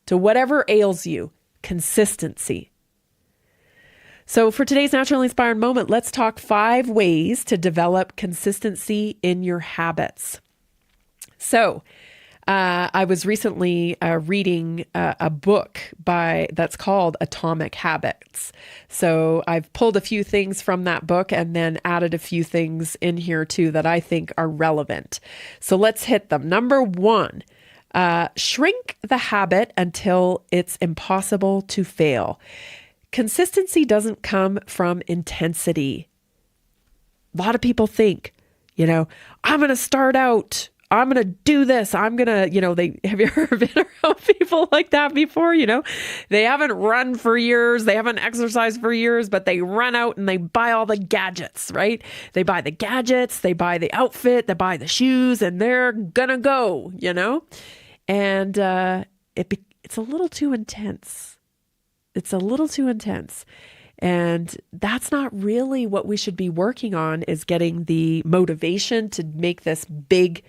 to whatever ails you. Consistency. So for today's Naturally Inspired Moment, let's talk 5 ways to develop consistency in your habits. So I was recently reading a book that's called Atomic Habits. So I've pulled a few things from that book and then added a few things in here too that I think are relevant. So let's hit them. Number 1, shrink the habit until it's impossible to fail. Consistency doesn't come from intensity. A lot of people think, I'm going to start out, I'm going to do this. I'm going to, have you ever been around people like that before? They haven't run for years. They haven't exercised for years, but they run out and they buy all the gadgets, right? They buy the gadgets, they buy the outfit, they buy the shoes, and they're going to go, and it's a little too intense. And that's not really what we should be working on, is getting the motivation to make this big,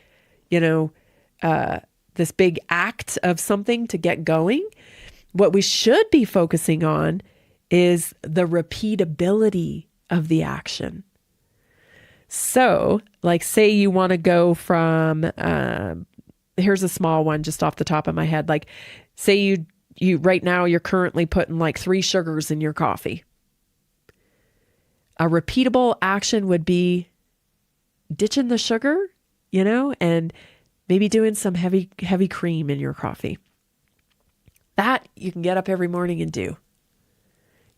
this big act of something to get going. What we should be focusing on is the repeatability of the action. So, like, say you want to go from, here's a small one just off the top of my head. Like, say you right now you're currently putting like 3 sugars in your coffee. A repeatable action would be ditching the sugar, and maybe doing some heavy cream in your coffee. That you can get up every morning and do.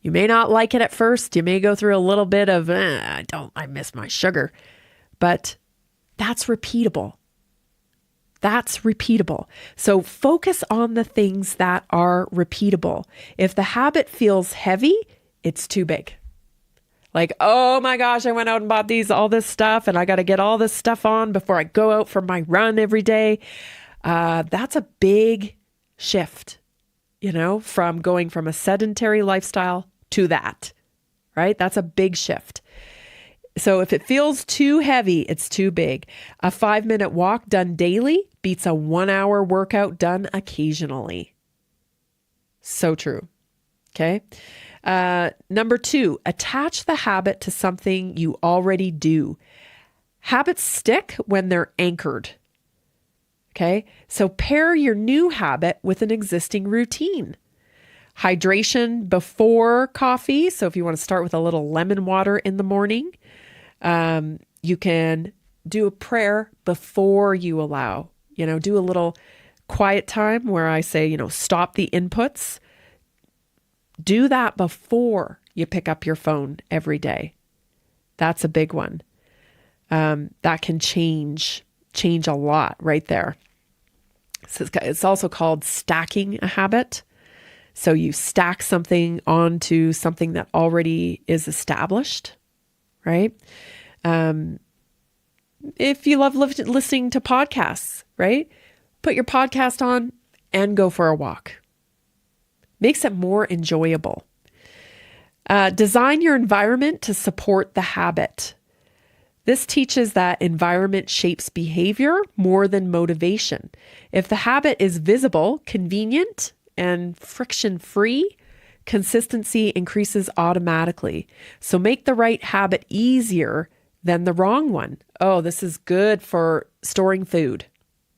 You may not like it at first. You may go through a little bit of, I miss my sugar, but that's repeatable. So focus on the things that are repeatable. If the habit feels heavy, it's too big. Like, oh my gosh, I went out and bought all this stuff and I got to get all this stuff on before I go out for my run every day. That's a big shift, from going from a sedentary lifestyle to that, right? That's a big shift. So if it feels too heavy, it's too big. A 5-minute walk done daily beats a 1-hour workout done occasionally. So true. Okay. Number 2, attach the habit to something you already do. Habits stick when they're anchored. Okay. So pair your new habit with an existing routine. Hydration before coffee. So if you want to start with a little lemon water in the morning, you can do a prayer before you allow, do a little quiet time where I say, stop the inputs. Do that before you pick up your phone every day. That's a big one. That can change a lot right there. So it's also called stacking a habit. So you stack something onto something that already is established, right? If you love listening to podcasts, right? Put your podcast on and go for a walk. Makes it more enjoyable. Design your environment to support the habit. This teaches that environment shapes behavior more than motivation. If the habit is visible, convenient, and friction-free, consistency increases automatically. So make the right habit easier than the wrong one. Oh, this is good for storing food,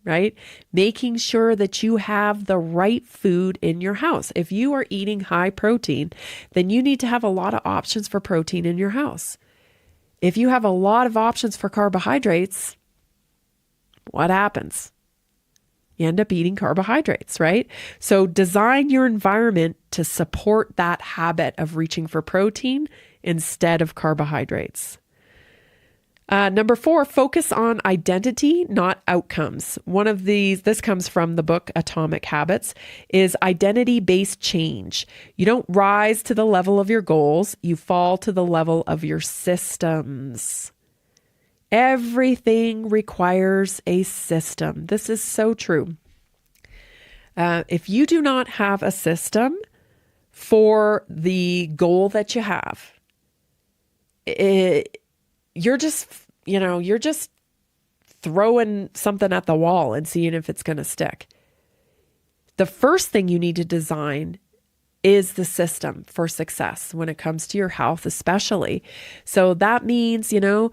right? Making sure that you have the right food in your house. If you are eating high protein, then you need to have a lot of options for protein in your house. If you have a lot of options for carbohydrates, what happens? You end up eating carbohydrates, right? So design your environment to support that habit of reaching for protein instead of carbohydrates. Number 4, focus on identity, not outcomes. One of these, this comes from the book Atomic Habits, is identity-based change. You don't rise to the level of your goals, you fall to the level of your systems. Everything requires a system. This is so true. If you do not have a system for the goal that you have, you're just throwing something at the wall and seeing if it's going to stick. The first thing you need to design is the system for success when it comes to your health, especially. So that means, you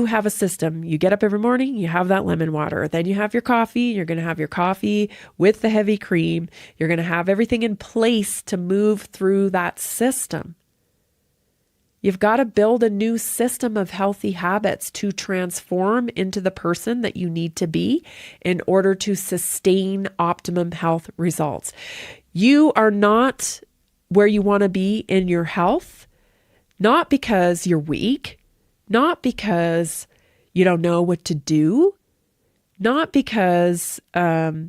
have a system. You get up every morning, you have that lemon water. Then you have your coffee. You're going to have your coffee with the heavy cream. You're going to have everything in place to move through that system. You've got to build a new system of healthy habits to transform into the person that you need to be in order to sustain optimum health results. You are not where you want to be in your health, not because you're weak, not because you don't know what to do, not because of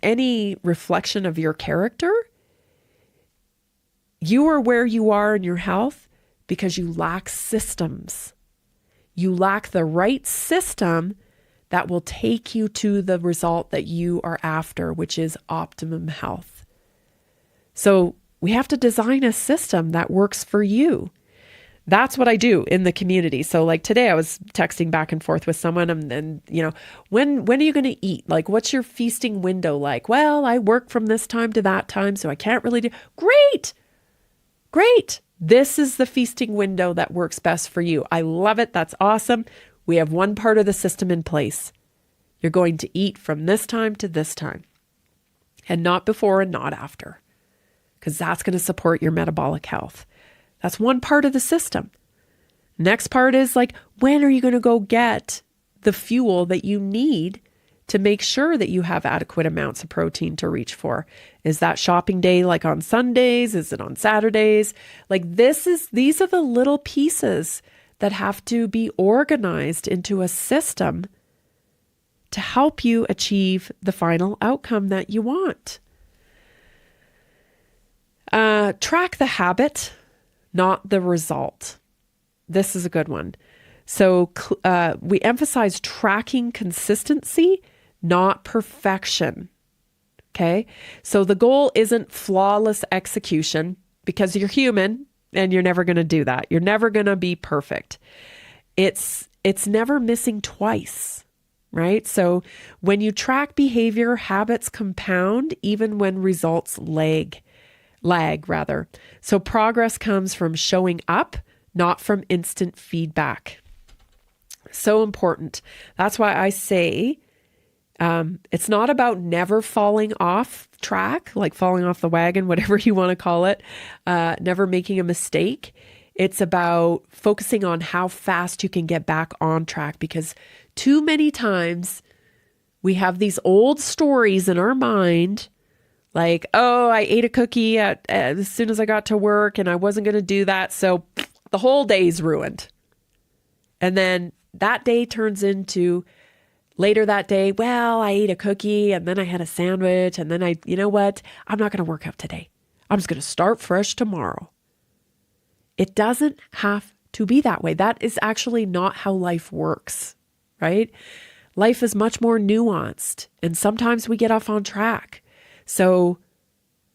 any reflection of your character. You are where you are in your health because you lack systems. You lack the right system that will take you to the result that you are after, which is optimum health. So we have to design a system that works for you. That's what I do in the community. So like today I was texting back and forth with someone and when are you going to eat? Like, what's your feasting window like? Well, I work from this time to that time, so I can't really do. Great. This is the feasting window that works best for you. I love it. That's awesome. We have one part of the system in place. You're going to eat from this time to this time and not before and not after, because that's going to support your metabolic health. That's one part of the system. Next part is like, when are you going to go get the fuel that you need to make sure that you have adequate amounts of protein to reach for? Is that shopping day like on Sundays? Is it on Saturdays? Like these are the little pieces that have to be organized into a system to help you achieve the final outcome that you want. Track the habit, not the result. This is a good one. So we emphasize tracking consistency, not perfection. Okay. So the goal isn't flawless execution, because you're human. And you're never going to do that. You're never going to be perfect. It's never missing twice, right? So when you track behavior, habits compound even when results lag rather. So progress comes from showing up, not from instant feedback. So important. That's why I say it's not about never falling off track, like falling off the wagon, whatever you want to call it, never making a mistake. It's about focusing on how fast you can get back on track, because too many times we have these old stories in our mind, like, oh, I ate a cookie as soon as I got to work and I wasn't going to do that. So the whole day's ruined. And then that day turns into later that day, well, I ate a cookie and then I had a sandwich and then you know what? I'm not going to work out today. I'm just going to start fresh tomorrow. It doesn't have to be that way. That is actually not how life works, right? Life is much more nuanced, and sometimes we get off on track. So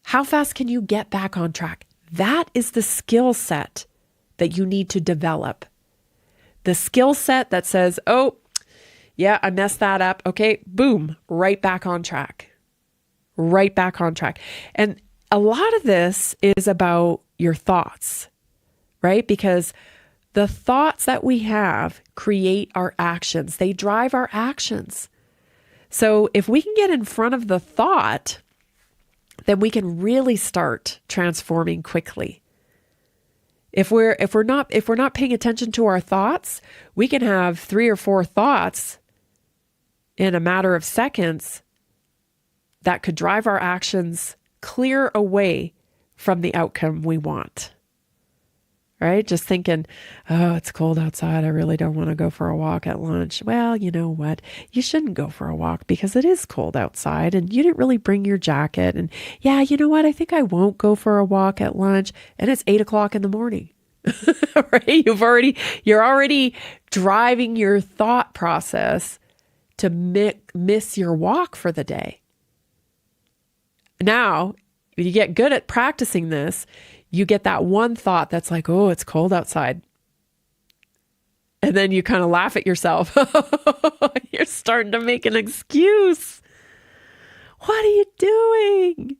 how fast can you get back on track? That is the skill set that you need to develop. The skill set that says, oh, yeah, I messed that up. Okay, boom, right back on track. Right back on track. And a lot of this is about your thoughts, right? Because the thoughts that we have create our actions. They drive our actions. So if we can get in front of the thought, then we can really start transforming quickly. If we're not paying attention to our thoughts, we can have 3 or 4 thoughts in a matter of seconds that could drive our actions clear away from the outcome we want. Right? Just thinking, oh, it's cold outside. I really don't want to go for a walk at lunch. Well, you know what? You shouldn't go for a walk because it is cold outside and you didn't really bring your jacket. And yeah, you know what? I think I won't go for a walk at lunch. And it's 8:00 in the morning. Right? You're already driving your thought process to miss your walk for the day. Now, if you get good at practicing this, you get that one thought that's like, oh, it's cold outside. And then you kind of laugh at yourself. You're starting to make an excuse. What are you doing?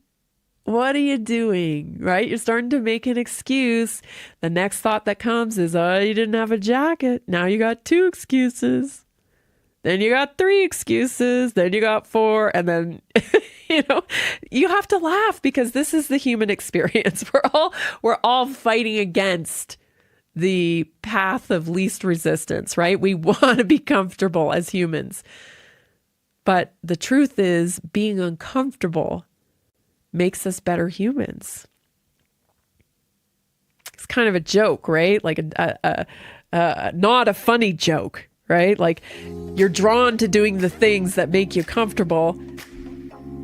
What are you doing? Right? You're starting to make an excuse. The next thought that comes is, oh, you didn't have a jacket. Now you got 2 excuses. Then you got 3 excuses. Then you got 4. And then, you have to laugh because this is the human experience. We're all fighting against the path of least resistance, right? We want to be comfortable as humans. But the truth is, being uncomfortable makes us better humans. It's kind of a joke, right? Like not a funny joke, right? Like you're drawn to doing the things that make you comfortable.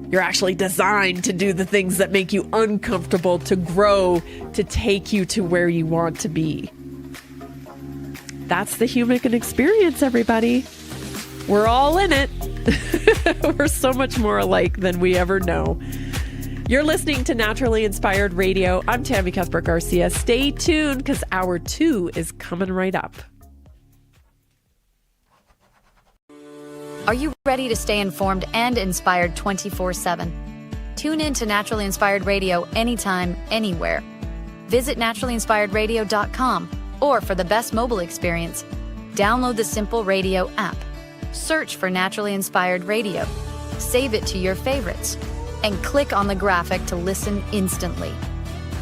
You're actually designed to do the things that make you uncomfortable, to grow, to take you to where you want to be. That's the human experience, everybody. We're all in it. We're so much more alike than we ever know. You're listening to Naturally Inspired Radio. I'm Tammy Cuthbert Garcia. Stay tuned because hour 2 is coming right up. Are you ready to stay informed and inspired 24/7? Tune in to Naturally Inspired Radio anytime, anywhere. Visit naturallyinspiredradio.com, or for the best mobile experience, download the Simple Radio app. Search for Naturally Inspired Radio, save it to your favorites, and click on the graphic to listen instantly.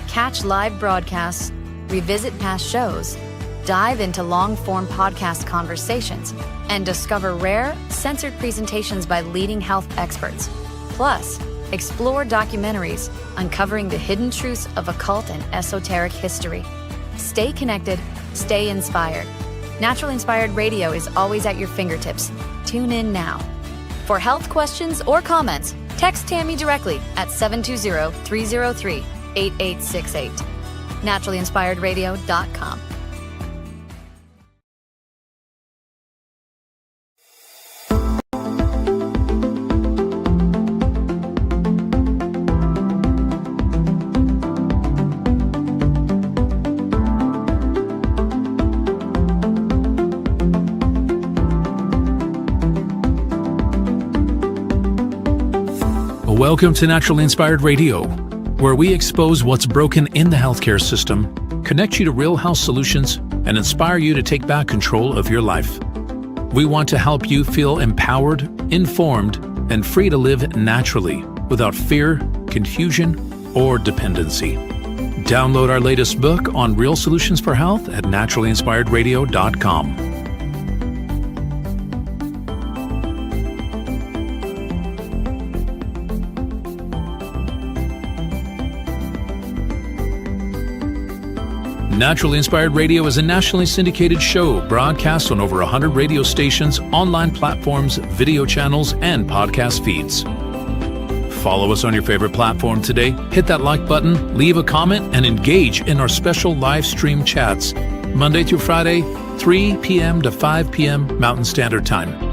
Catch live broadcasts, revisit past shows, dive into long-form podcast conversations, and discover rare, censored presentations by leading health experts. Plus, explore documentaries uncovering the hidden truths of occult and esoteric history. Stay connected, stay inspired. Naturally Inspired Radio is always at your fingertips. Tune in now. For health questions or comments, text Tammy directly at 720-303-8868. naturallyinspiredradio.com. Welcome to Naturally Inspired Radio, where we expose what's broken in the healthcare system, connect you to real health solutions, and inspire you to take back control of your life. We want to help you feel empowered, informed, and free to live naturally without fear, confusion, or dependency. Download our latest book on real solutions for health at naturallyinspiredradio.com. Naturally Inspired Radio is a nationally syndicated show broadcast on over 100 radio stations, online platforms, video channels, and podcast feeds. Follow us on your favorite platform today, hit that like button, leave a comment, and engage in our special live stream chats, Monday through Friday, 3 p.m. to 5 p.m. Mountain Standard Time.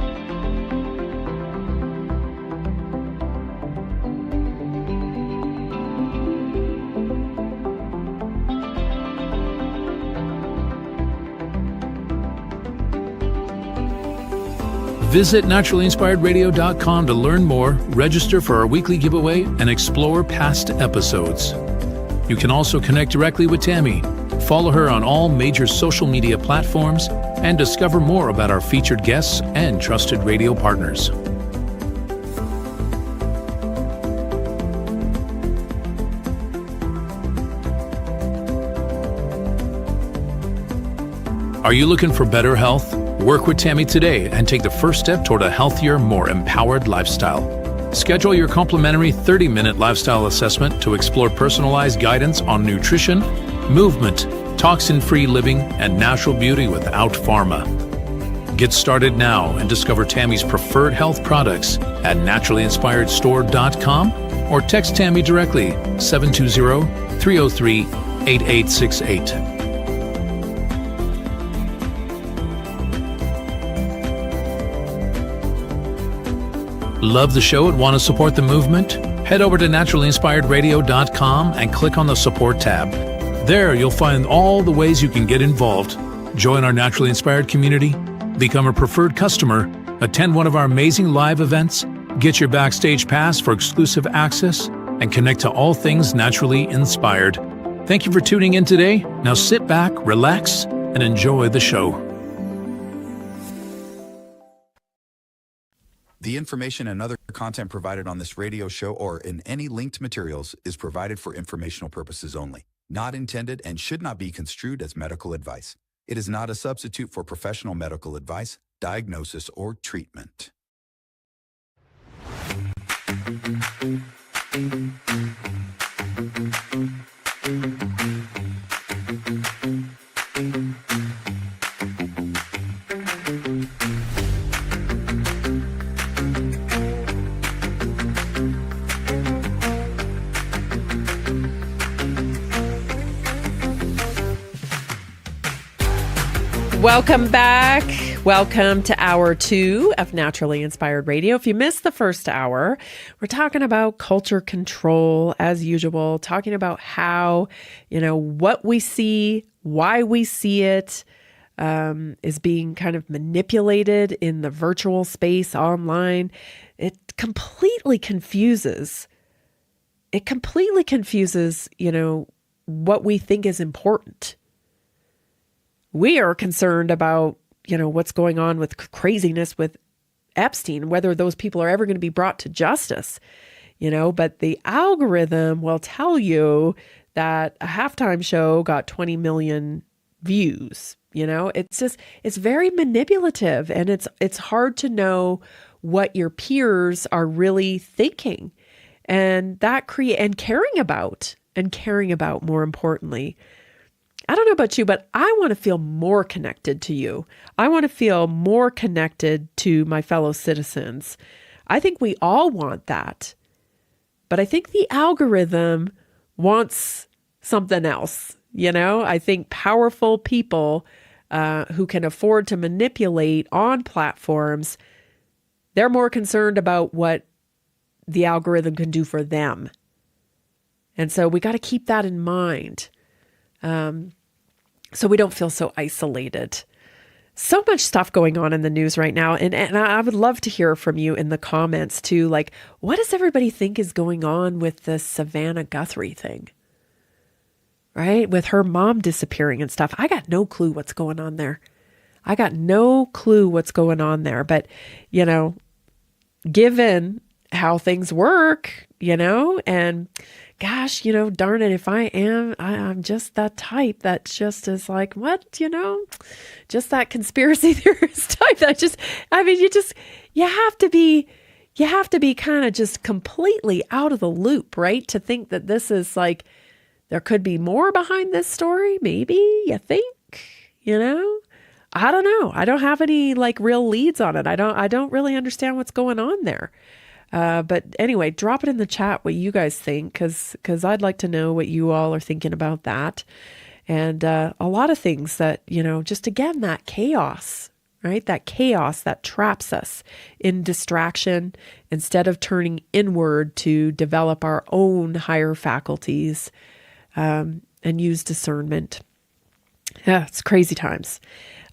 Visit naturallyinspiredradio.com to learn more, register for our weekly giveaway, and explore past episodes. You can also connect directly with Tammy, follow her on all major social media platforms, and discover more about our featured guests and trusted radio partners. Are you looking for better health? Work with Tammy today and take the first step toward a healthier, more empowered lifestyle. Schedule your complimentary 30-minute lifestyle assessment to explore personalized guidance on nutrition, movement, toxin-free living, and natural beauty without pharma. Get started now and discover Tammy's preferred health products at naturallyinspiredstore.com or text Tammy directly 720-303-8868. Love the show and want to support the movement? Head over to naturallyinspiredradio.com and click on the support tab. There you'll find all the ways you can get involved. Join our Naturally Inspired community, become a preferred customer, attend one of our amazing live events, get your backstage pass for exclusive access, and connect to all things naturally inspired. Thank you for tuning in today. Now sit back, relax, and enjoy the show. The information and other content provided on this radio show or in any linked materials is provided for informational purposes only, not intended and should not be construed as medical advice. It is not a substitute for professional medical advice, diagnosis, or treatment. Welcome back. Welcome to hour 2 of Naturally Inspired Radio. If you missed the first hour, we're talking about culture control as usual, talking about how, what we see, why we see it, is being kind of manipulated in the virtual space online. It completely confuses, what we think is important. We are concerned about, what's going on with craziness with Epstein, whether those people are ever going to be brought to justice, but the algorithm will tell you that a halftime show got 20 million views. It's very manipulative, and it's hard to know what your peers are really thinking, and caring about more importantly. I don't know about you, but I want to feel more connected to you. I want to feel more connected to my fellow citizens. I think we all want that. But I think the algorithm wants something else. I think powerful people who can afford to manipulate on platforms, they're more concerned about what the algorithm can do for them. And so we got to keep that in mind. So we don't feel so isolated. So much stuff going on in the news right now. And I would love to hear from you in the comments too. Like, what does everybody think is going on with the Savannah Guthrie thing? Right? With her mom disappearing and stuff. I got no clue what's going on there. But, given how things work, and gosh, darn it, if I'm just that type that just is like, what, just that conspiracy theorist type that you have to be kind of just completely out of the loop, right? To think that this is like, there could be more behind this story. Maybe you think, I don't know. I don't have any like real leads on it. I don't really understand what's going on there. But anyway, drop it in the chat what you guys think, because I'd like to know what you all are thinking about that. And a lot of things that, just again, that chaos, right? That chaos that traps us in distraction instead of turning inward to develop our own higher faculties and use discernment. Yeah, it's crazy times.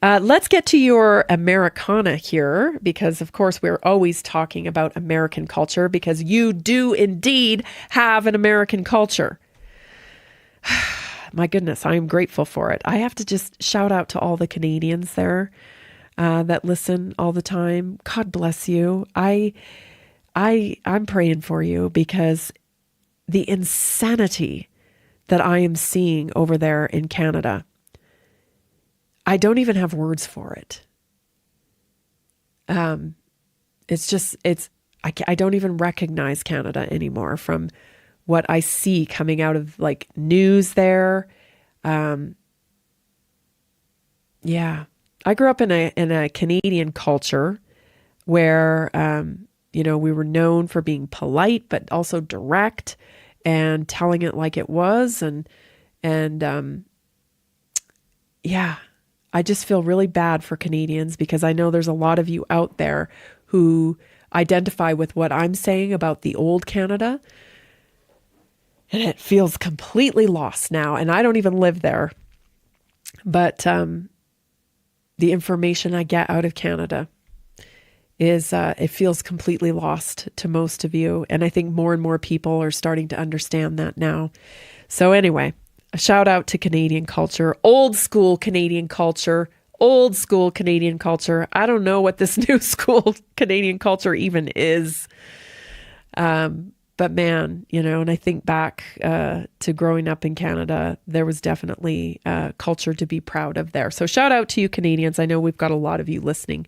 Let's get to your Americana here, because of course we're always talking about American culture, because you do indeed have an American culture. My goodness, I am grateful for it. I have to just shout out to all the Canadians there that listen all the time. God bless you. I'm praying for you, because the insanity that I am seeing over there in Canada, I don't even have words for it. I don't even recognize Canada anymore from what I see coming out of like news there. Yeah, I grew up in a Canadian culture where, we were known for being polite, but also direct and telling it like it was. Yeah. I just feel really bad for Canadians, because I know there's a lot of you out there who identify with what I'm saying about the old Canada. And it feels completely lost now. And I don't even live there. But the information I get out of Canada is it feels completely lost to most of you. And I think more and more people are starting to understand that now. So anyway, a shout out to Canadian culture, old school Canadian culture. I don't know what this new school Canadian culture even is. But man, and I think back to growing up in Canada, there was definitely culture to be proud of there. So shout out to you Canadians. I know we've got a lot of you listening.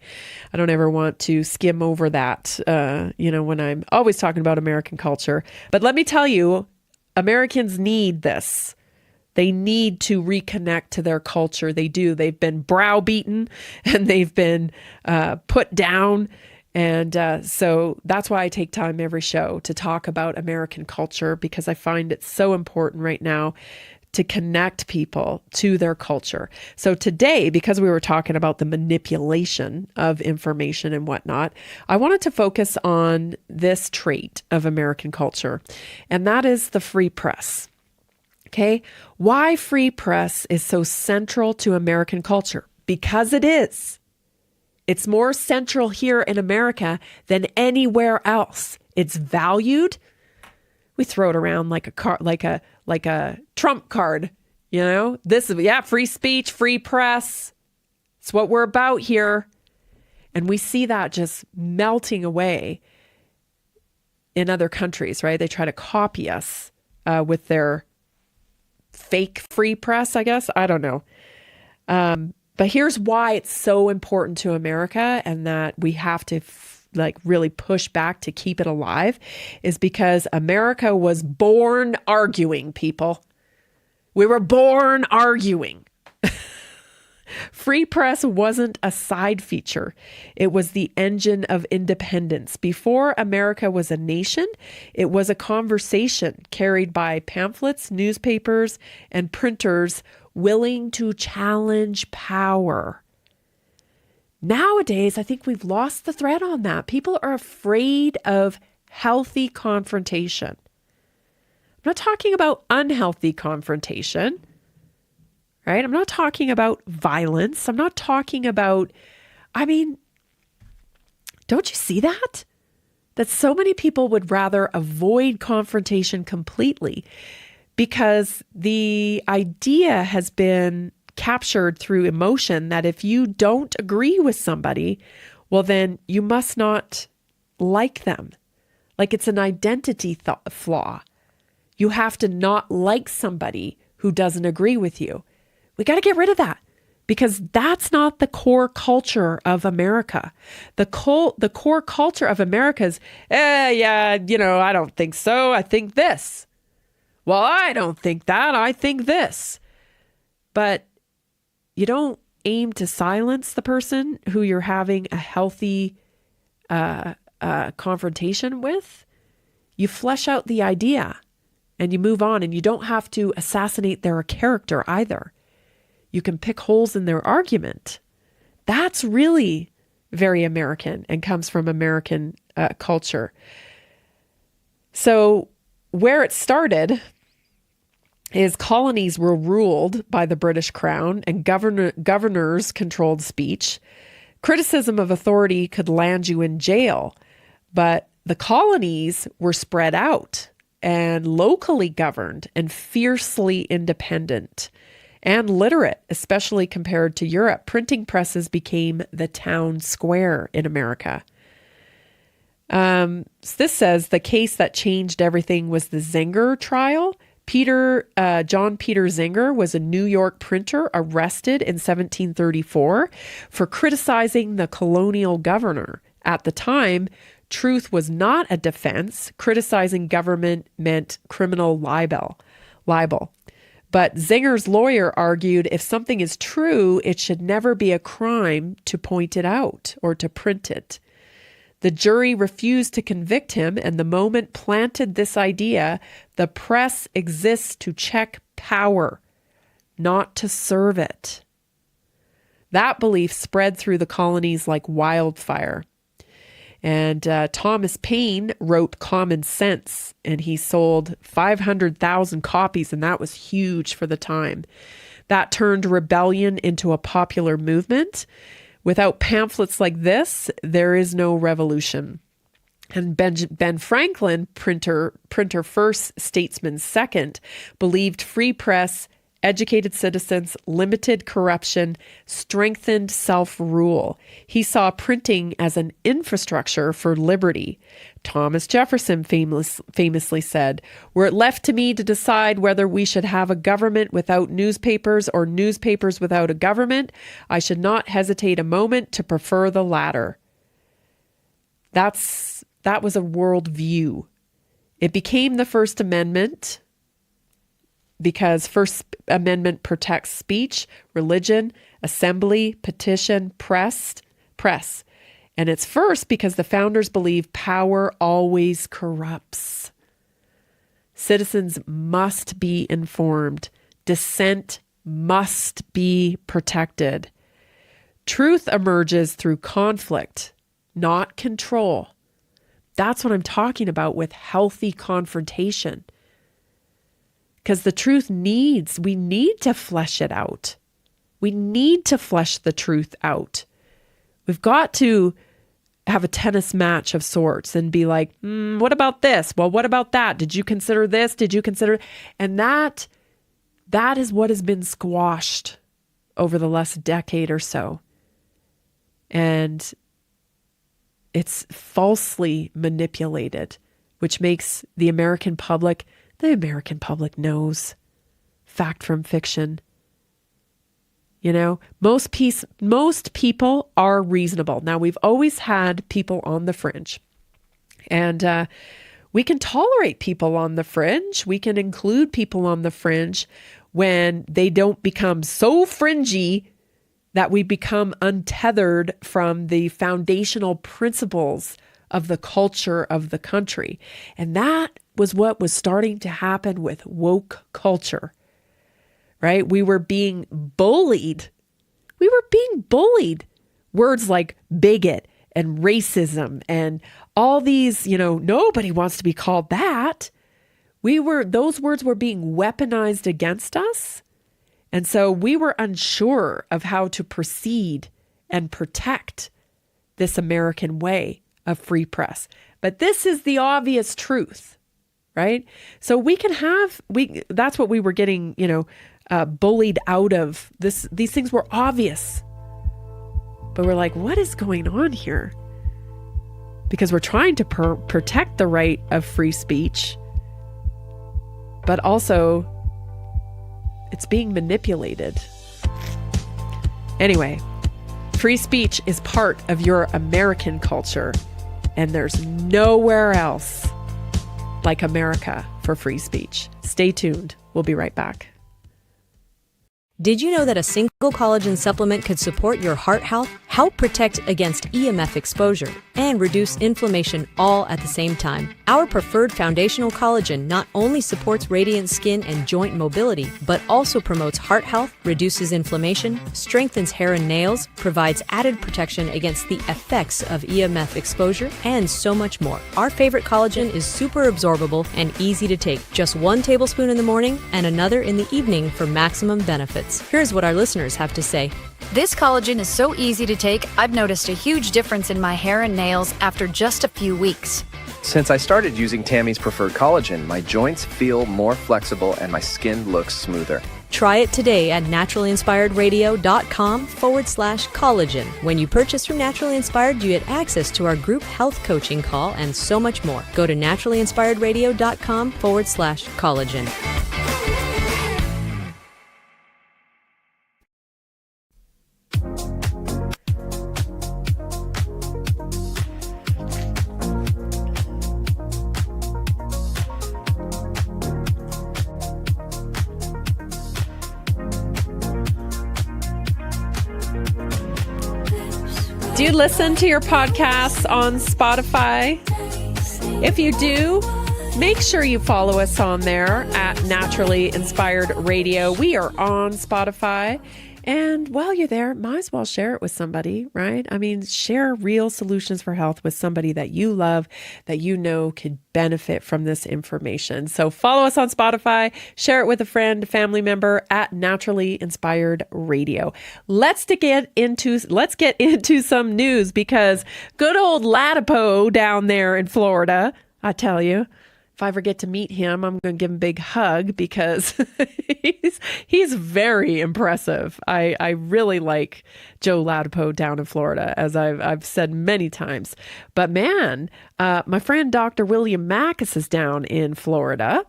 I don't ever want to skim over that, when I'm always talking about American culture. But let me tell you, Americans need this. They need to reconnect to their culture. They do. They've been browbeaten and they've been put down. And so that's why I take time every show to talk about American culture, because I find it so important right now to connect people to their culture. So today, because we were talking about the manipulation of information and whatnot, I wanted to focus on this trait of American culture, and that is the free press. Okay, why free press is so central to American culture? Because it is. It's more central here in America than anywhere else. It's valued. We throw it around like a Trump card, This is free speech, free press. It's what we're about here. And we see that just melting away in other countries, right? They try to copy us with their fake free press, I guess. I don't know. But here's why it's so important to America, and that we have to really push back to keep it alive, is because America was born arguing, people. We were born arguing. Free press wasn't a side feature. It was the engine of independence. Before America was a nation, it was a conversation carried by pamphlets, newspapers, and printers willing to challenge power. Nowadays, I think we've lost the thread on that. People are afraid of healthy confrontation. I'm not talking about unhealthy confrontation, right? I'm not talking about violence. I'm not talking about, don't you see that? That so many people would rather avoid confrontation completely because the idea has been captured through emotion that if you don't agree with somebody, well, then you must not like them. Like it's an identity flaw. You have to not like somebody who doesn't agree with you. We got to get rid of that because that's not the core culture of America. The core culture of America is, I don't think so. I think this. Well, I don't think that. I think this. But you don't aim to silence the person who you're having a healthy confrontation with. You flesh out the idea and you move on, and you don't have to assassinate their character either. You can pick holes in their argument. That's really very American and comes from American culture. So where it started is colonies were ruled by the British Crown and governors controlled speech. Criticism of authority could land you in jail, but the colonies were spread out and locally governed and fiercely independent and literate, especially compared to Europe. Printing presses became the town square in America. This says the case that changed everything was the Zenger trial. John Peter Zenger was a New York printer arrested in 1734 for criticizing the colonial governor. At the time, truth was not a defense. Criticizing government meant criminal libel. But Zenger's lawyer argued if something is true, it should never be a crime to point it out or to print it. The jury refused to convict him, and the moment planted this idea, the press exists to check power, not to serve it. That belief spread through the colonies like wildfire. And Thomas Paine wrote Common Sense, and he sold 500,000 copies, and that was huge for the time. That turned rebellion into a popular movement. Without pamphlets like this, there is no revolution. And Ben Franklin, printer first, statesman second, believed free press, educated citizens, limited corruption, strengthened self-rule. He saw printing as an infrastructure for liberty. Thomas Jefferson famously said, "Were it left to me to decide whether we should have a government without newspapers or newspapers without a government, I should not hesitate a moment to prefer the latter." That was a worldview. It became the First Amendment because First Amendment protects speech, religion, assembly, petition, press. And it's first because the founders believe power always corrupts. Citizens must be informed. Dissent must be protected. Truth emerges through conflict, not control. That's what I'm talking about with healthy confrontation. Because the truth we need to flesh it out. We need to flesh the truth out. We've got to have a tennis match of sorts and be like, what about this? Well, what about that? Did you consider this? Did you consider? And that is what has been squashed over the last decade or so. And it's falsely manipulated, which makes the American public knows fact from fiction. You know, most people are reasonable. Now, we've always had people on the fringe, and we can tolerate people on the fringe. We can include people on the fringe when they don't become so fringy that we become untethered from the foundational principles of the culture of the country. And that was what was starting to happen with woke culture. Right? We were being bullied. Words like bigot and racism and all these, nobody wants to be called that. Those words were being weaponized against us. And so we were unsure of how to proceed and protect this American way of free press. But this is the obvious truth, right? So we can have, that's what we were getting, bullied out of. These things were obvious. But we're like, what is going on here? Because we're trying to protect the right of free speech, but also it's being manipulated. Anyway, free speech is part of your American culture, and there's nowhere else like America for free speech. Stay tuned. We'll be right back. Did you know that a single collagen supplement could support your heart health, help protect against EMF exposure, and reduce inflammation all at the same time? Our preferred foundational collagen not only supports radiant skin and joint mobility, but also promotes heart health, reduces inflammation, strengthens hair and nails, provides added protection against the effects of EMF exposure, and so much more. Our favorite collagen is super absorbable and easy to take. Just 1 tablespoon in the morning and another in the evening for maximum benefits. Here's what our listeners have to say. This collagen is so easy to take, I've noticed a huge difference in my hair and nails after just a few weeks. Since I started using Tammy's preferred collagen, my joints feel more flexible and my skin looks smoother. Try it today at naturalinspiredradio.com/collagen. When you purchase from Naturally Inspired, you get access to our group health coaching call and so much more. Go to naturalinspiredradio.com/collagen. Do you listen to your podcasts on Spotify? If you do, make sure you follow us on there at Naturally Inspired Radio. We are on Spotify. And while you're there, might as well share it with somebody, right? I mean, share real solutions for health with somebody that you love, that you know could benefit from this information. So follow us on Spotify, share it with a friend, family member at Naturally Inspired Radio. Let's get into some news, because good old Latipo down there in Florida, I tell you, if I ever get to meet him, I'm going to give him a big hug, because he's very impressive. I really like Joe Latipo down in Florida, as I've said many times. But man, my friend Dr. William Makis is down in Florida.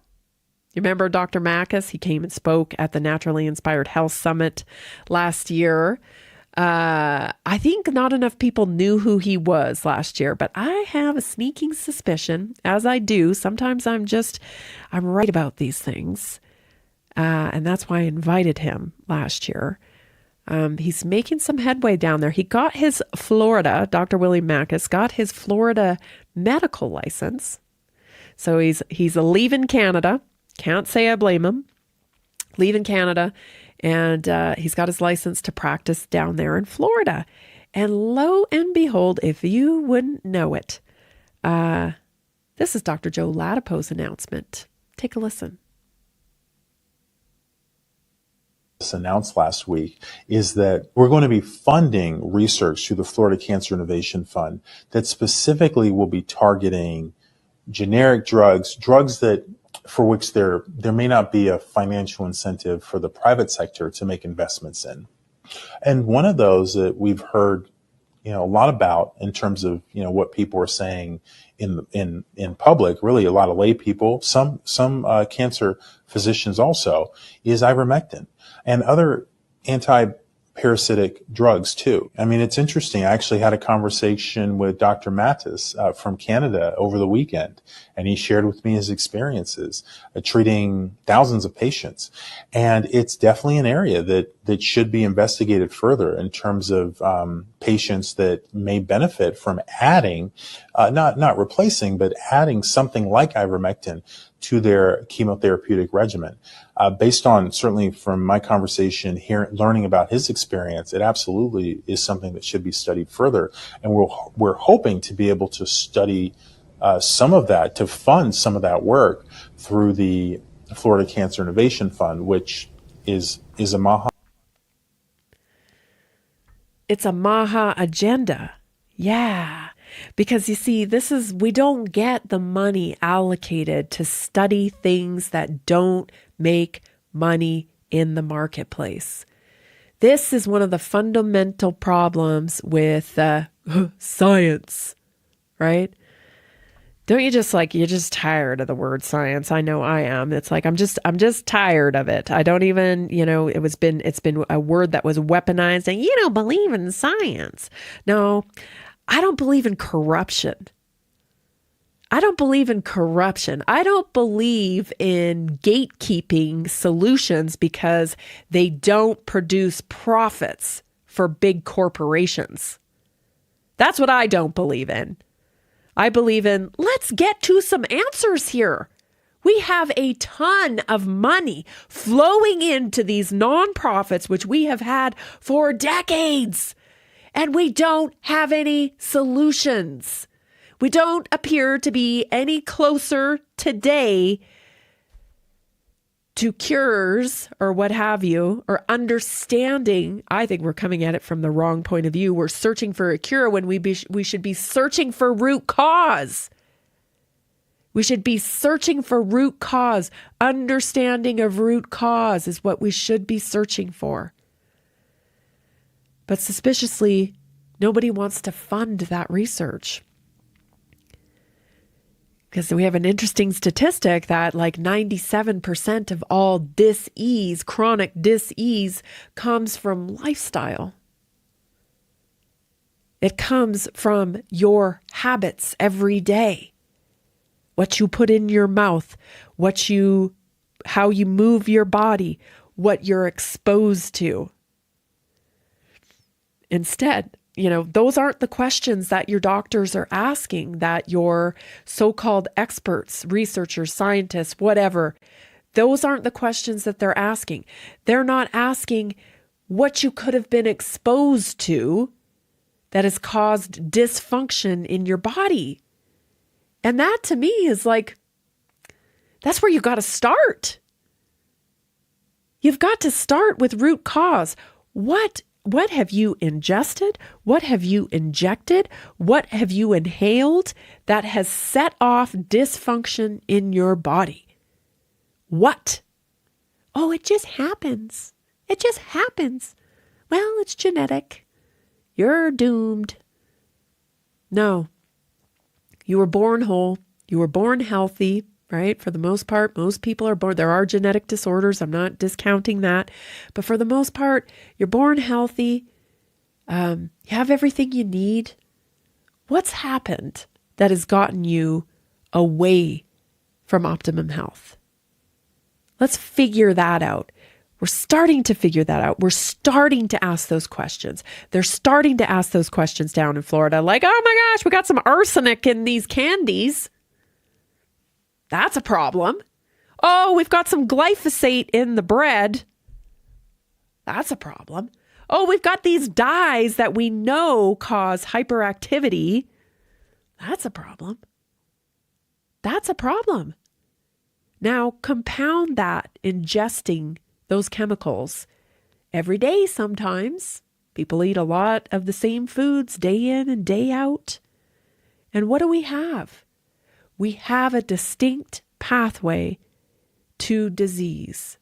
You remember Dr. Makis? He came and spoke at the Naturally Inspired Health Summit last year. I think not enough people knew who he was last year, but I have a sneaking suspicion, as I do. Sometimes I'm right about these things. And that's why I invited him last year. He's making some headway down there. He got his Dr. William Makis got his Florida medical license. So he's leaving Canada. Can't say I blame him. Leaving Canada. And he's got his license to practice down there in Florida. And lo and behold, if you wouldn't know it, this is Dr. Joe Latipo's announcement. Take a listen. Announced last week is that we're going to be funding research through the Florida Cancer Innovation Fund that specifically will be targeting generic drugs that for which there may not be a financial incentive for the private sector to make investments in. And one of those that we've heard, a lot about in terms of, what people are saying in public, really a lot of lay people, some cancer physicians also, is ivermectin and other anti-parasitic drugs too. I mean, it's interesting. I actually had a conversation with Dr. Mattis from Canada over the weekend, and he shared with me his experiences treating thousands of patients. And it's definitely an area that should be investigated further in terms of patients that may benefit from adding, not replacing, but adding something like ivermectin to their chemotherapeutic regimen. Based on, certainly from my conversation here, learning about his experience, it absolutely is something that should be studied further. And we're hoping to be able to study some of that, to fund some of that work through the Florida Cancer Innovation Fund, which is a Maha. It's a Maha agenda. Yeah. Because you see, we don't get the money allocated to study things that don't make money in the marketplace. This is one of the fundamental problems with science, right? Don't you just you're just tired of the word science? I know I am. It's like, I'm just tired of it. I don't even, it's been a word that was weaponized and you don't believe in science. No, I don't believe in corruption. I don't believe in corruption. I don't believe in gatekeeping solutions because they don't produce profits for big corporations. That's what I don't believe in. I believe in, let's get to some answers here. We have a ton of money flowing into these nonprofits, which we have had for decades, and we don't have any solutions. We don't appear to be any closer today to cures or what have you, or understanding. I think we're coming at it from the wrong point of view. We're searching for a cure when we should be searching for root cause. We should be searching for root cause. Understanding of root cause is what we should be searching for. But suspiciously, nobody wants to fund that research. Because we have an interesting statistic that 97% of all dis-ease, chronic dis-ease, comes from lifestyle. It comes from your habits every day. What you put in your mouth, how you move your body, what you're exposed to. Instead, those aren't the questions that your doctors are asking, that your so-called experts, researchers, scientists, whatever, those aren't the questions that they're asking. They're not asking what you could have been exposed to that has caused dysfunction in your body. And that to me is that's where you got to start. You've got to start with root cause. What have you ingested? What have you injected? What have you inhaled that has set off dysfunction in your body? What? Oh, it just happens. It just happens. Well, it's genetic. You're doomed. No. You were born whole. You were born healthy, right? For the most part, most people are born. There are genetic disorders. I'm not discounting that. But for the most part, you're born healthy. You have everything you need. What's happened that has gotten you away from optimum health? Let's figure that out. We're starting to figure that out. We're starting to ask those questions. They're starting to ask those questions down in Florida. Oh my gosh, we got some arsenic in these candies. That's a problem. Oh, we've got some glyphosate in the bread. That's a problem. Oh, we've got these dyes that we know cause hyperactivity. That's a problem. That's a problem. Now, compound that ingesting those chemicals every day sometimes. People eat a lot of the same foods day in and day out. And what do we have? We have a distinct pathway to disease.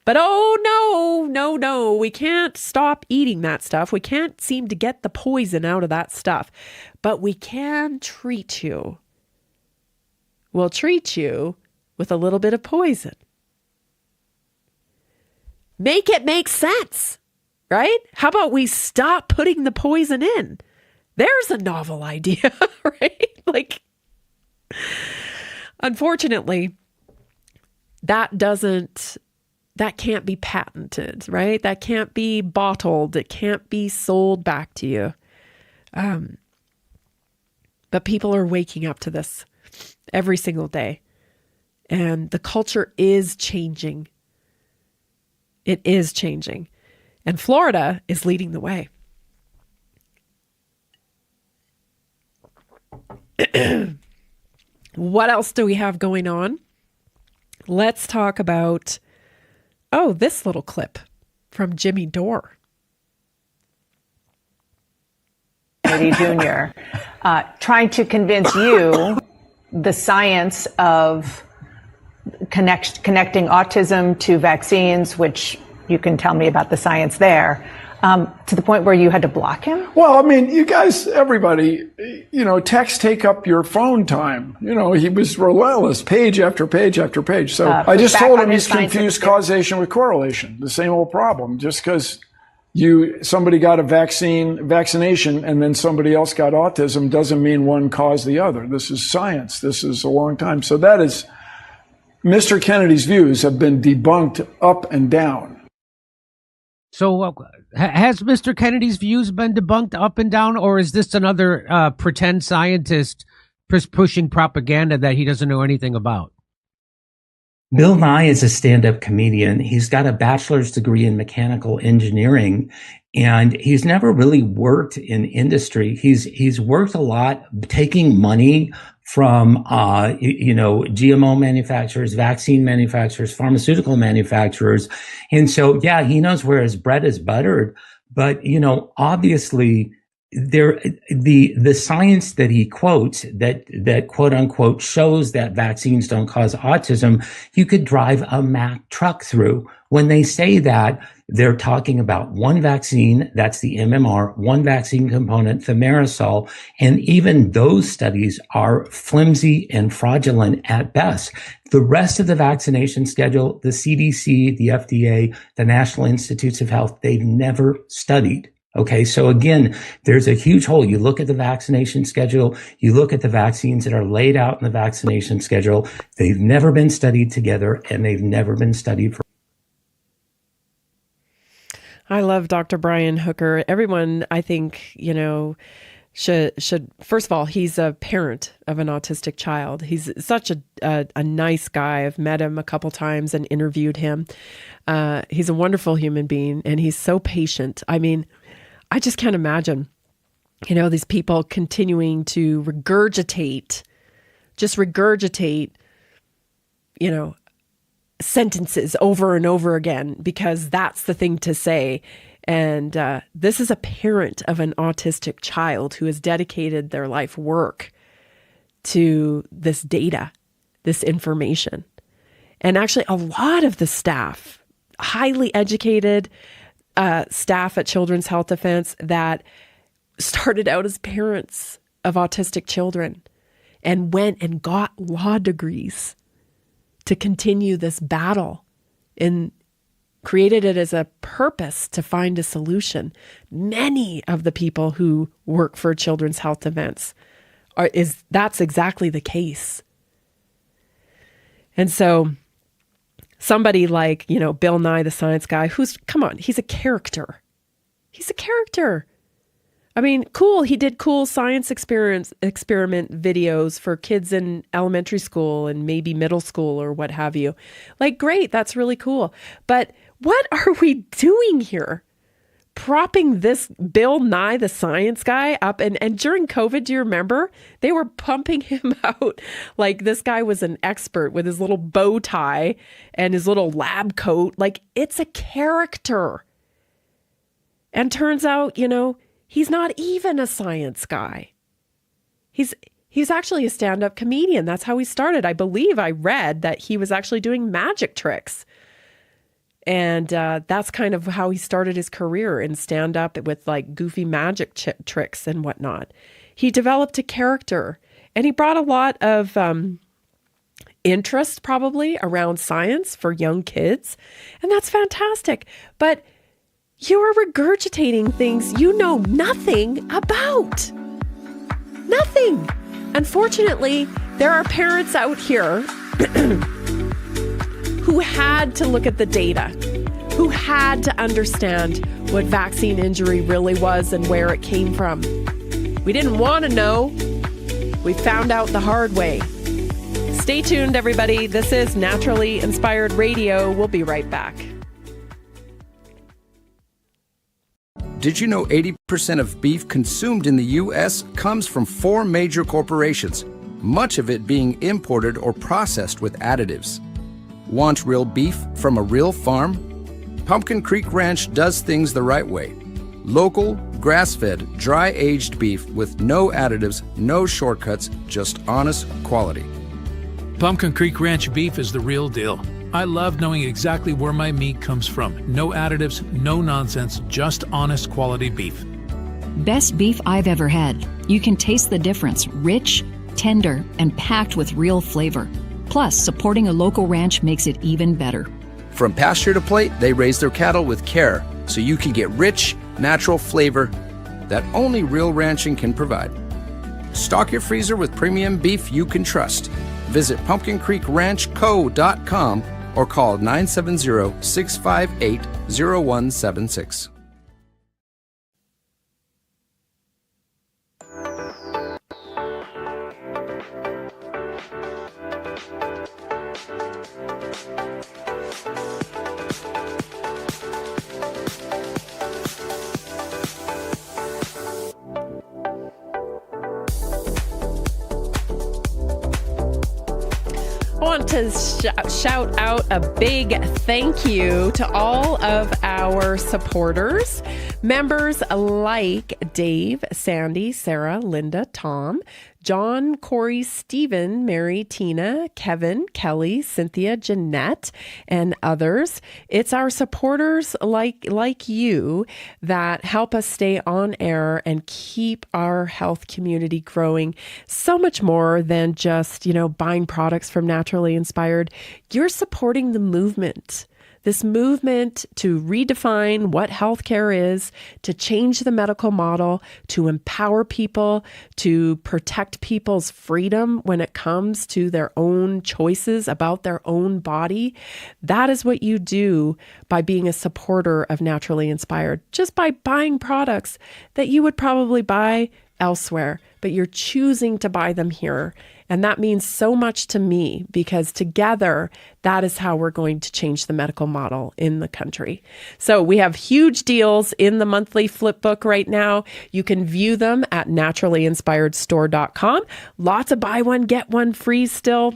But oh no, we can't stop eating that stuff. We can't seem to get the poison out of that stuff. But we can treat you. We'll treat you with a little bit of poison. Make it make sense, right? How about we stop putting the poison in? There's a novel idea, right? Unfortunately, that can't be patented, right? That can't be bottled. It can't be sold back to you. But people are waking up to this every single day. And the culture is changing. It is changing. And Florida is leading the way. What else do we have going on? Let's talk about Oh, this little clip from Jimmy Dore. Kennedy Jr., trying to convince you the science of connecting autism to vaccines, which you can tell me about the science there, to the point where you had to block him? Well, I mean, you guys, everybody, texts take up your phone time. He was relentless, page after page after page. So I just told him he's confused causation with correlation. The same old problem. Just because somebody got a vaccination and then somebody else got autism doesn't mean one caused the other. This is science. This is a long time. So that is, Mr. Kennedy's views have been debunked up and down. So has Mr. Kennedy's views been debunked up and down, or is this another pretend scientist pushing propaganda that he doesn't know anything about? Bill Nye is a stand-up comedian. He's got a bachelor's degree in mechanical engineering, and he's never really worked in industry. He's worked a lot taking money from, GMO manufacturers, vaccine manufacturers, pharmaceutical manufacturers. And so, yeah, he knows where his bread is buttered. But, obviously, the science that he quotes that quote unquote shows that vaccines don't cause autism, you could drive a Mack truck through. When they say that, they're talking about one vaccine, that's the MMR, one vaccine component, thimerosal, and even those studies are flimsy and fraudulent at best. The rest of the vaccination schedule, the CDC, the FDA, the National Institutes of Health, they've never studied. Okay, so again, there's a huge hole. You look at the vaccination schedule, you look at the vaccines that are laid out in the vaccination schedule, they've never been studied together, and they've never been studied for. I love Dr. Brian Hooker. Everyone, I think, should first of all, he's a parent of an autistic child. He's such a nice guy. I've met him a couple times and interviewed him. He's a wonderful human being, and he's so patient. I mean, I just can't imagine, these people continuing to regurgitate, sentences over and over again, because that's the thing to say. And this is a parent of an autistic child who has dedicated their life work to this data, this information. And actually, a lot of the staff, highly educated staff at Children's Health Defense, that started out as parents of autistic children and went and got law degrees to continue this battle and created it as a purpose to find a solution. Many of the people who work for Children's Health Defense that's exactly the case. And so somebody like, Bill Nye, the science guy, he's a character. He's a character. I mean, cool. He did cool science experiment videos for kids in elementary school and maybe middle school or what have you. Like, great. That's really cool. But what are we doing here? Propping this Bill Nye, the science guy, up. And during COVID, do you remember? They were pumping him out like this guy was an expert with his little bow tie and his little lab coat. Like, it's a character. And turns out, he's not even a science guy. He's actually a stand-up comedian. That's how he started. I believe I read that he was actually doing magic tricks. And that's kind of how he started his career in stand-up with like goofy magic tricks and whatnot. He developed a character, and he brought a lot of interest probably around science for young kids. And that's fantastic. But you are regurgitating things you know nothing about. Nothing. Unfortunately, there are parents out here who had to look at the data, who had to understand what vaccine injury really was and where it came from. We didn't want to know. We found out the hard way. Stay tuned, everybody. This is Naturally Inspired Radio. We'll be right back. Did you know 80% of beef consumed in the U.S. comes from 4 major corporations, much of it being imported or processed with additives? Want real beef from a real farm? Pumpkin Creek Ranch does things the right way. Local, grass-fed, dry-aged beef with no additives, no shortcuts, just honest quality. Pumpkin Creek Ranch beef is the real deal. I love knowing exactly where my meat comes from. No additives, no nonsense, just honest quality beef. Best beef I've ever had. You can taste the difference. Rich, tender, and packed with real flavor. Plus, supporting a local ranch makes it even better. From pasture to plate, they raise their cattle with care, so you can get rich, natural flavor that only real ranching can provide. Stock your freezer with premium beef you can trust. Visit pumpkincreekranchco.com or call 970-658-0176. I want to shout out a big thank you to all of our supporters, members like Dave, Sandy, Sarah, Linda, Tom, John, Corey, Stephen, Mary, Tina, Kevin, Kelly, Cynthia, Jeanette, and others. It's our supporters like you that help us stay on air and keep our health community growing. So much more than just, buying products from Naturally Inspired. You're supporting the movement. This movement to redefine what healthcare is, to change the medical model, to empower people, to protect people's freedom when it comes to their own choices about their own body. That is what you do by being a supporter of Naturally Inspired, just by buying products that you would probably buy elsewhere, but you're choosing to buy them here. And that means so much to me because together, that is how we're going to change the medical model in the country. So we have huge deals in the monthly flip book right now. You can view them at naturallyinspiredstore.com. Lots of buy one, get one free still.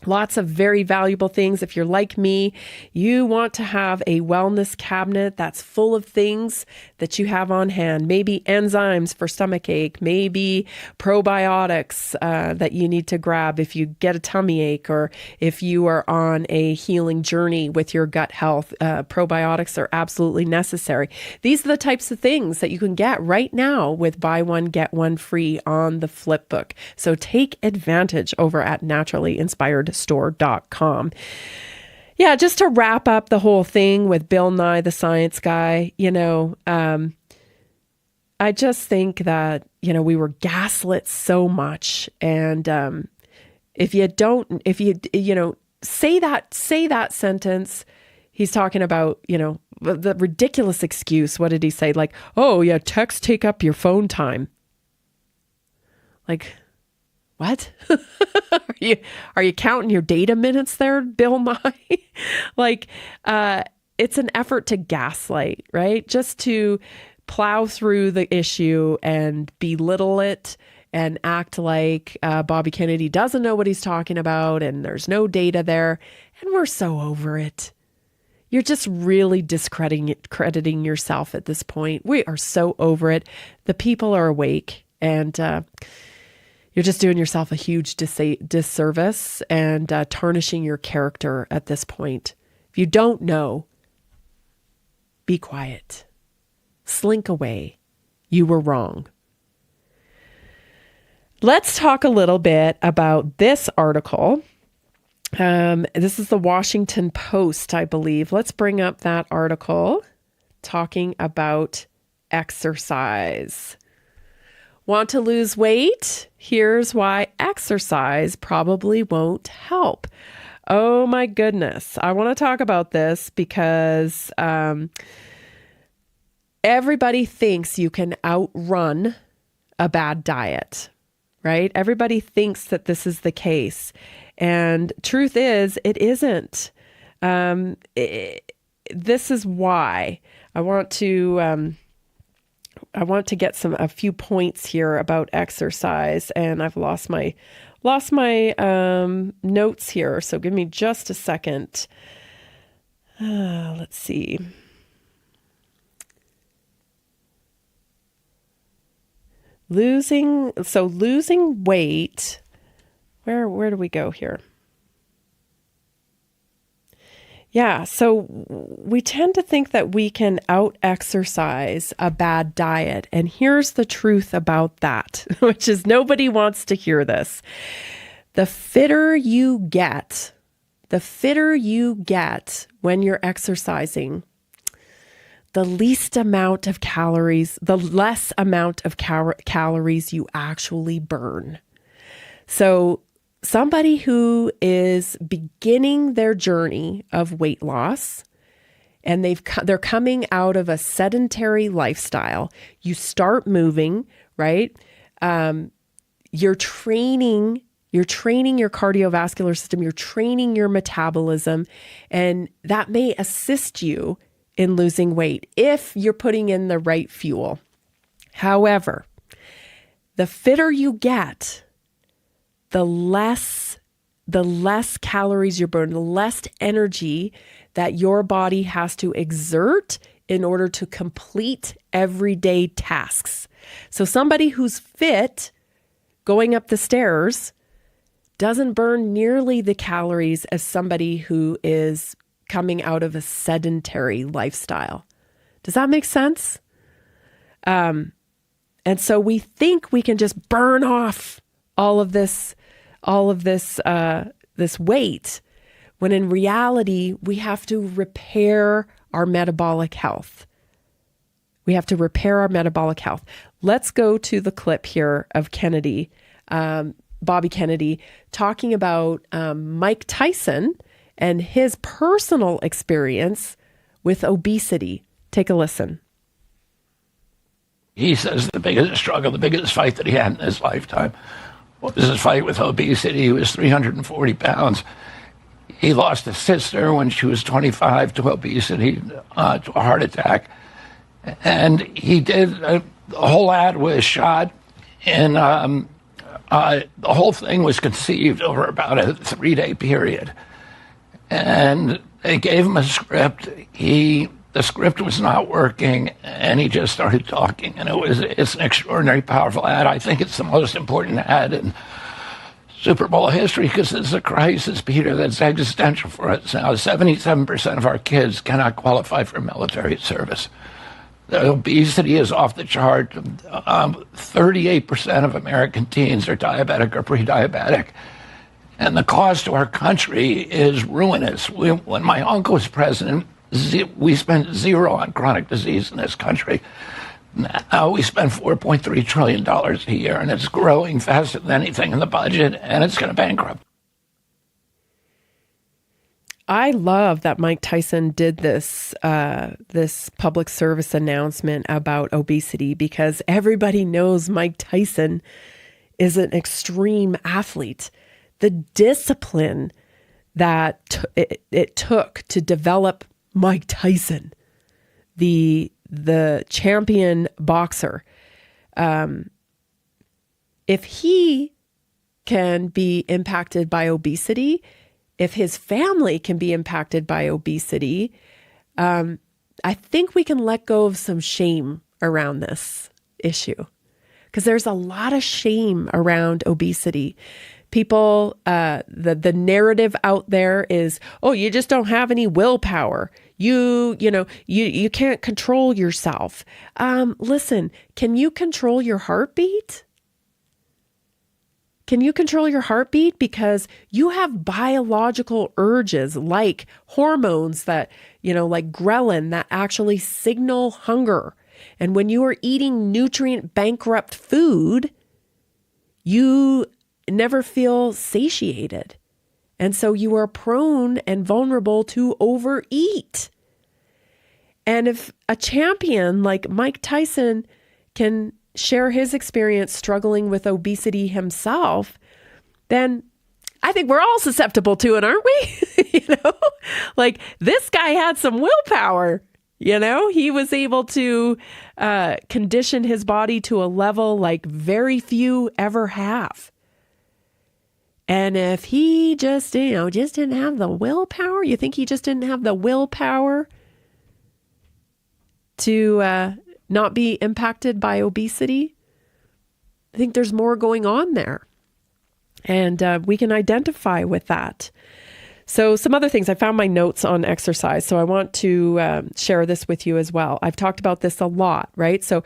Lots of very valuable things. If you're like me, you want to have a wellness cabinet that's full of things that you have on hand. Maybe enzymes for stomach ache, maybe probiotics that you need to grab if you get a tummy ache or if you are on a healing journey with your gut health. Probiotics are absolutely necessary. These are the types of things that you can get right now with buy one, get one free on the flip book. So take advantage over at naturallyinspiredstore.com. Yeah, just to wrap up the whole thing with Bill Nye, the science guy, I just think that, we were gaslit so much. And if you say that sentence, he's talking about, the ridiculous excuse. What did he say? Like, oh yeah, texts take up your phone time. Like, what? Are you counting your data minutes there, Bill Nye? It's an effort to gaslight, right? Just to plow through the issue and belittle it and act like Bobby Kennedy doesn't know what he's talking about and there's no data there. And we're so over it. You're just really discrediting yourself at this point. We are so over it. The people are awake and you're just doing yourself a huge disservice and tarnishing your character at this point. If you don't know, be quiet. Slink away. You were wrong. Let's talk a little bit about this article. This is the Washington Post, I believe. Let's bring up that article talking about exercise. Want to lose weight? Here's why exercise probably won't help. Oh my goodness. I want to talk about this because everybody thinks you can outrun a bad diet, right? Everybody thinks that this is the case. And truth is, it isn't. This is why I want to get a few points here about exercise, and I've lost my lost my notes here, so give me just a second. Let's see. Losing weight. Where do we go here? Yeah, so we tend to think that we can out-exercise a bad diet. And here's the truth about that, which is nobody wants to hear this. The fitter you get when you're exercising, the least amount of calories, the less amount of calories you actually burn. So somebody who is beginning their journey of weight loss and they're coming out of a sedentary lifestyle, you start moving, right? You're training your cardiovascular system, you're training your metabolism, and that may assist you in losing weight if you're putting in the right fuel. However, the fitter you get, the less calories you burn, the less energy that your body has to exert in order to complete everyday tasks. So somebody who's fit going up the stairs doesn't burn nearly the calories as somebody who is coming out of a sedentary lifestyle. Does that make sense? And so we think we can just burn off all of this weight, when in reality, we have to repair our metabolic health. We have to repair our metabolic health. Let's go to the clip here of Kennedy, Bobby Kennedy, talking about Mike Tyson and his personal experience with obesity. Take a listen. He says the biggest struggle, the biggest fight that he had in his lifetime was his fight with obesity. He was 340 pounds. He lost his sister when she was 25 to obesity, to a heart attack. And he did, the whole ad was shot, and the whole thing was conceived over about a 3-day period. And they gave him a script. The script was not working, and he just started talking. And it's an extraordinary, powerful ad. I think it's the most important ad in Super Bowl history because it's a crisis, Peter, that's existential for us now. 77% of our kids cannot qualify for military service. The obesity is off the chart. 38% of American teens are diabetic or pre-diabetic. And the cost to our country is ruinous. When my uncle was president, we spent zero on chronic disease in this country. Now we spend $4.3 trillion a year, and it's growing faster than anything in the budget, and it's going to bankrupt. I love that Mike Tyson did this public service announcement about obesity because everybody knows Mike Tyson is an extreme athlete. The discipline that it took to develop Mike Tyson, the champion boxer, if he can be impacted by obesity, if his family can be impacted by obesity, I think we can let go of some shame around this issue because there's a lot of shame around obesity. People, the narrative out there is, oh, you just don't have any willpower. You can't control yourself. Listen, can you control your heartbeat? Can you control your heartbeat? Because you have biological urges like hormones that, like ghrelin that actually signal hunger. And when you are eating nutrient bankrupt food, you never feel satiated. And so you are prone and vulnerable to overeat. And if a champion like Mike Tyson can share his experience struggling with obesity himself, then I think we're all susceptible to it, aren't we? Like this guy had some willpower. He was able to condition his body to a level like very few ever have. And if he just didn't have the willpower, you think he just didn't have the willpower to not be impacted by obesity? I think there's more going on there. And we can identify with that. So some other things, I found my notes on exercise. So I want to share this with you as well. I've talked about this a lot, right? So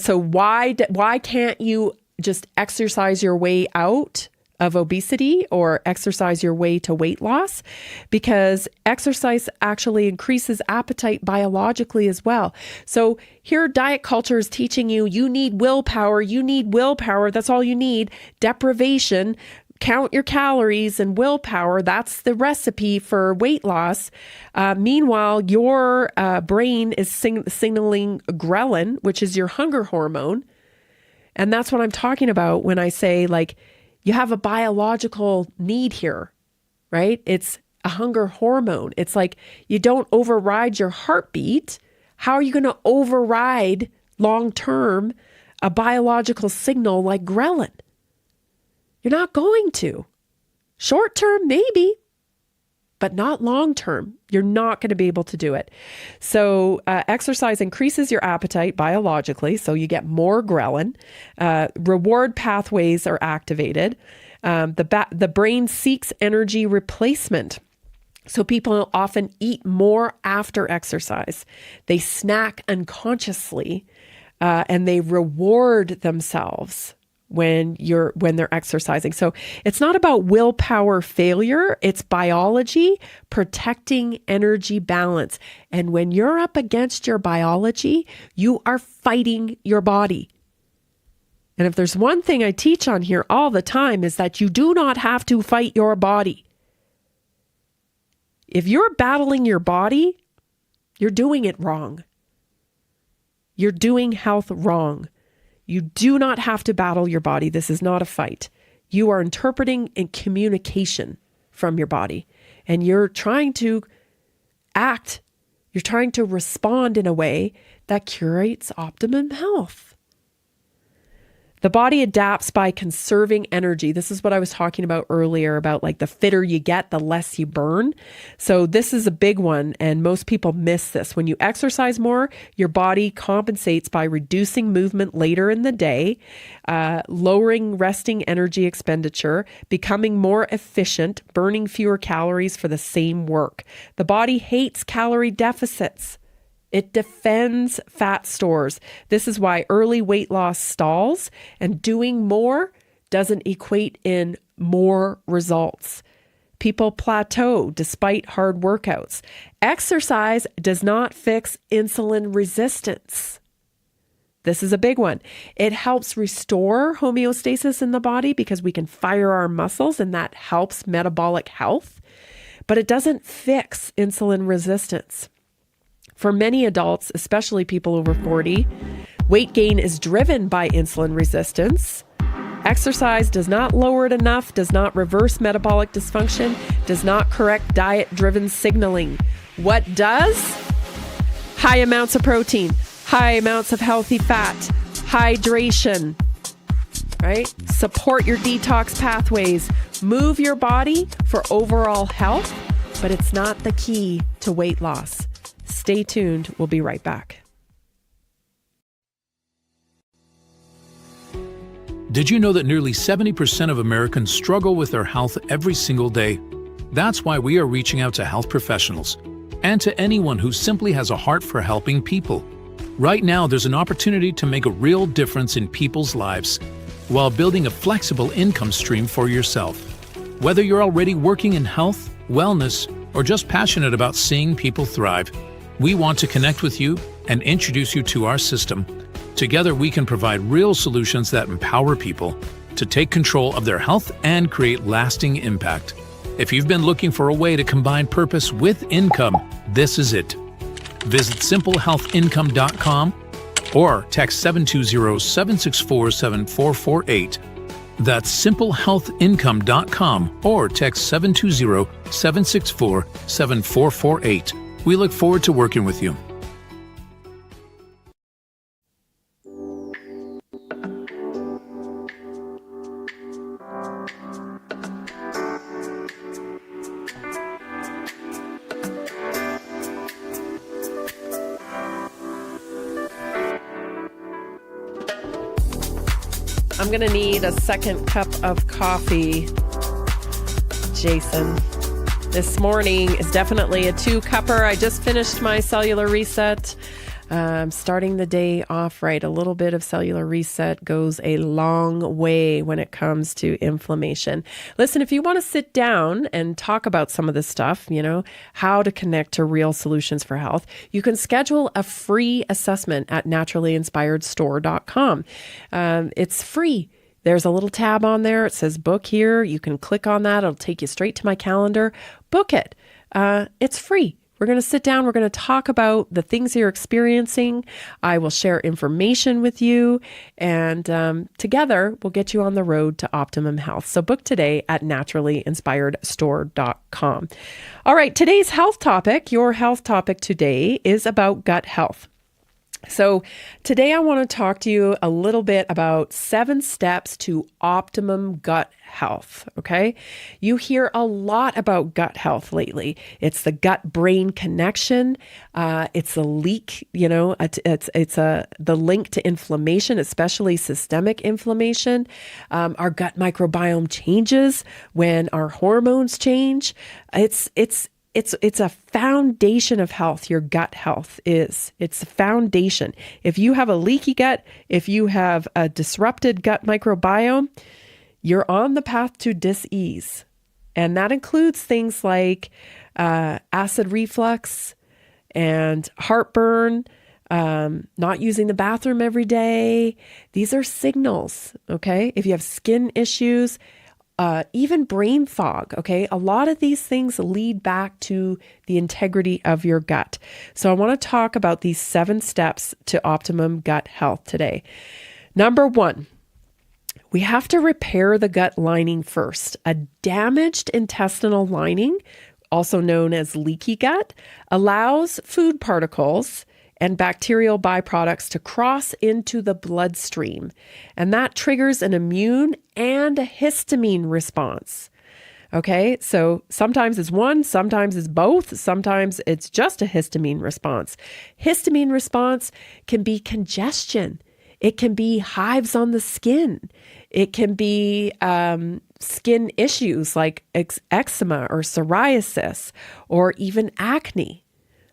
why can't you just exercise your way out of obesity or exercise your way to weight loss? Because exercise actually increases appetite biologically as well. So here diet culture is teaching you need willpower, that's all you need. Deprivation, count your calories and willpower, that's the recipe for weight loss. Meanwhile, your brain is signaling ghrelin, which is your hunger hormone. And that's what I'm talking about when I say, like, you have a biological need here, right? It's a hunger hormone. It's like you don't override your heartbeat. How are you going to override long-term a biological signal like ghrelin? You're not going to. Short-term, maybe, but not long-term. You're not going to be able to do it. So exercise increases your appetite biologically, so you get more ghrelin. Reward pathways are activated. The brain seeks energy replacement. So people often eat more after exercise. They snack unconsciously, and they reward themselves when they're exercising. So it's not about willpower failure, it's biology protecting energy balance. And when you're up against your biology, you are fighting your body. And if there's one thing I teach on here all the time is that you do not have to fight your body. If you're battling your body, you're doing it wrong. You're doing health wrong. You do not have to battle your body. This is not a fight. You are interpreting and communication from your body. And you're trying to act, you're trying to respond in a way that curates optimum health. The body adapts by conserving energy. This is what I was talking about earlier about, like, the fitter you get, the less you burn. So this is a big one, and most people miss this. When you exercise more, your body compensates by reducing movement later in the day, lowering resting energy expenditure, becoming more efficient, burning fewer calories for the same work. The body hates calorie deficits. It defends fat stores. This is why early weight loss stalls, and doing more doesn't equate in more results. People plateau despite hard workouts. Exercise does not fix insulin resistance. This is a big one. It helps restore homeostasis in the body because we can fire our muscles, and that helps metabolic health. But it doesn't fix insulin resistance. For many adults, especially people over 40, weight gain is driven by insulin resistance. Exercise does not lower it enough, does not reverse metabolic dysfunction, does not correct diet-driven signaling. What does? High amounts of protein, high amounts of healthy fat, hydration, right? Support your detox pathways, move your body for overall health, but it's not the key to weight loss. Stay tuned. We'll be right back. Did you know that nearly 70% of Americans struggle with their health every single day? That's why we are reaching out to health professionals and to anyone who simply has a heart for helping people. Right now, there's an opportunity to make a real difference in people's lives while building a flexible income stream for yourself. Whether you're already working in health, wellness, or just passionate about seeing people thrive, we want to connect with you and introduce you to our system. Together, we can provide real solutions that empower people to take control of their health and create lasting impact. If you've been looking for a way to combine purpose with income, this is it. Visit simplehealthincome.com or text 720-764-7448. That's simplehealthincome.com or text 720-764-7448. We look forward to working with you. I'm going to need a second cup of coffee, Jason. This morning is definitely a 2-cupper. I just finished my cellular reset. Starting the day off right. A little bit of cellular reset goes a long way when it comes to inflammation. Listen, if you want to sit down and talk about some of this stuff, how to connect to real solutions for health, you can schedule a free assessment at naturallyinspiredstore.com. It's free. There's a little tab on there. It says book here. You can click on that. It'll take you straight to my calendar. Book it. It's free. We're going to sit down. We're going to talk about the things you're experiencing. I will share information with you, and together we'll get you on the road to optimum health. So book today at naturallyinspiredstore.com. All right, today's health topic, your health topic today, is about gut health. So today I want to talk to you a little bit about 7 steps to optimum gut health, okay? You hear a lot about gut health lately. It's the gut-brain connection. It's the leak, it's the link to inflammation, especially systemic inflammation. Our gut microbiome changes when our hormones change. It's a foundation of health. Your gut health is. It's a foundation. If you have a leaky gut, if you have a disrupted gut microbiome, you're on the path to dis-ease. And that includes things like acid reflux and heartburn, not using the bathroom every day. These are signals, okay? If you have skin issues, even brain fog, okay? A lot of these things lead back to the integrity of your gut. So I want to talk about these 7 steps to optimum gut health today. Number 1, we have to repair the gut lining first. A damaged intestinal lining, also known as leaky gut, allows food particles and bacterial byproducts to cross into the bloodstream. And that triggers an immune and a histamine response. Okay, so sometimes it's one, sometimes it's both, sometimes it's just a histamine response. Histamine response can be congestion. It can be hives on the skin. It can be skin issues like eczema or psoriasis or even acne.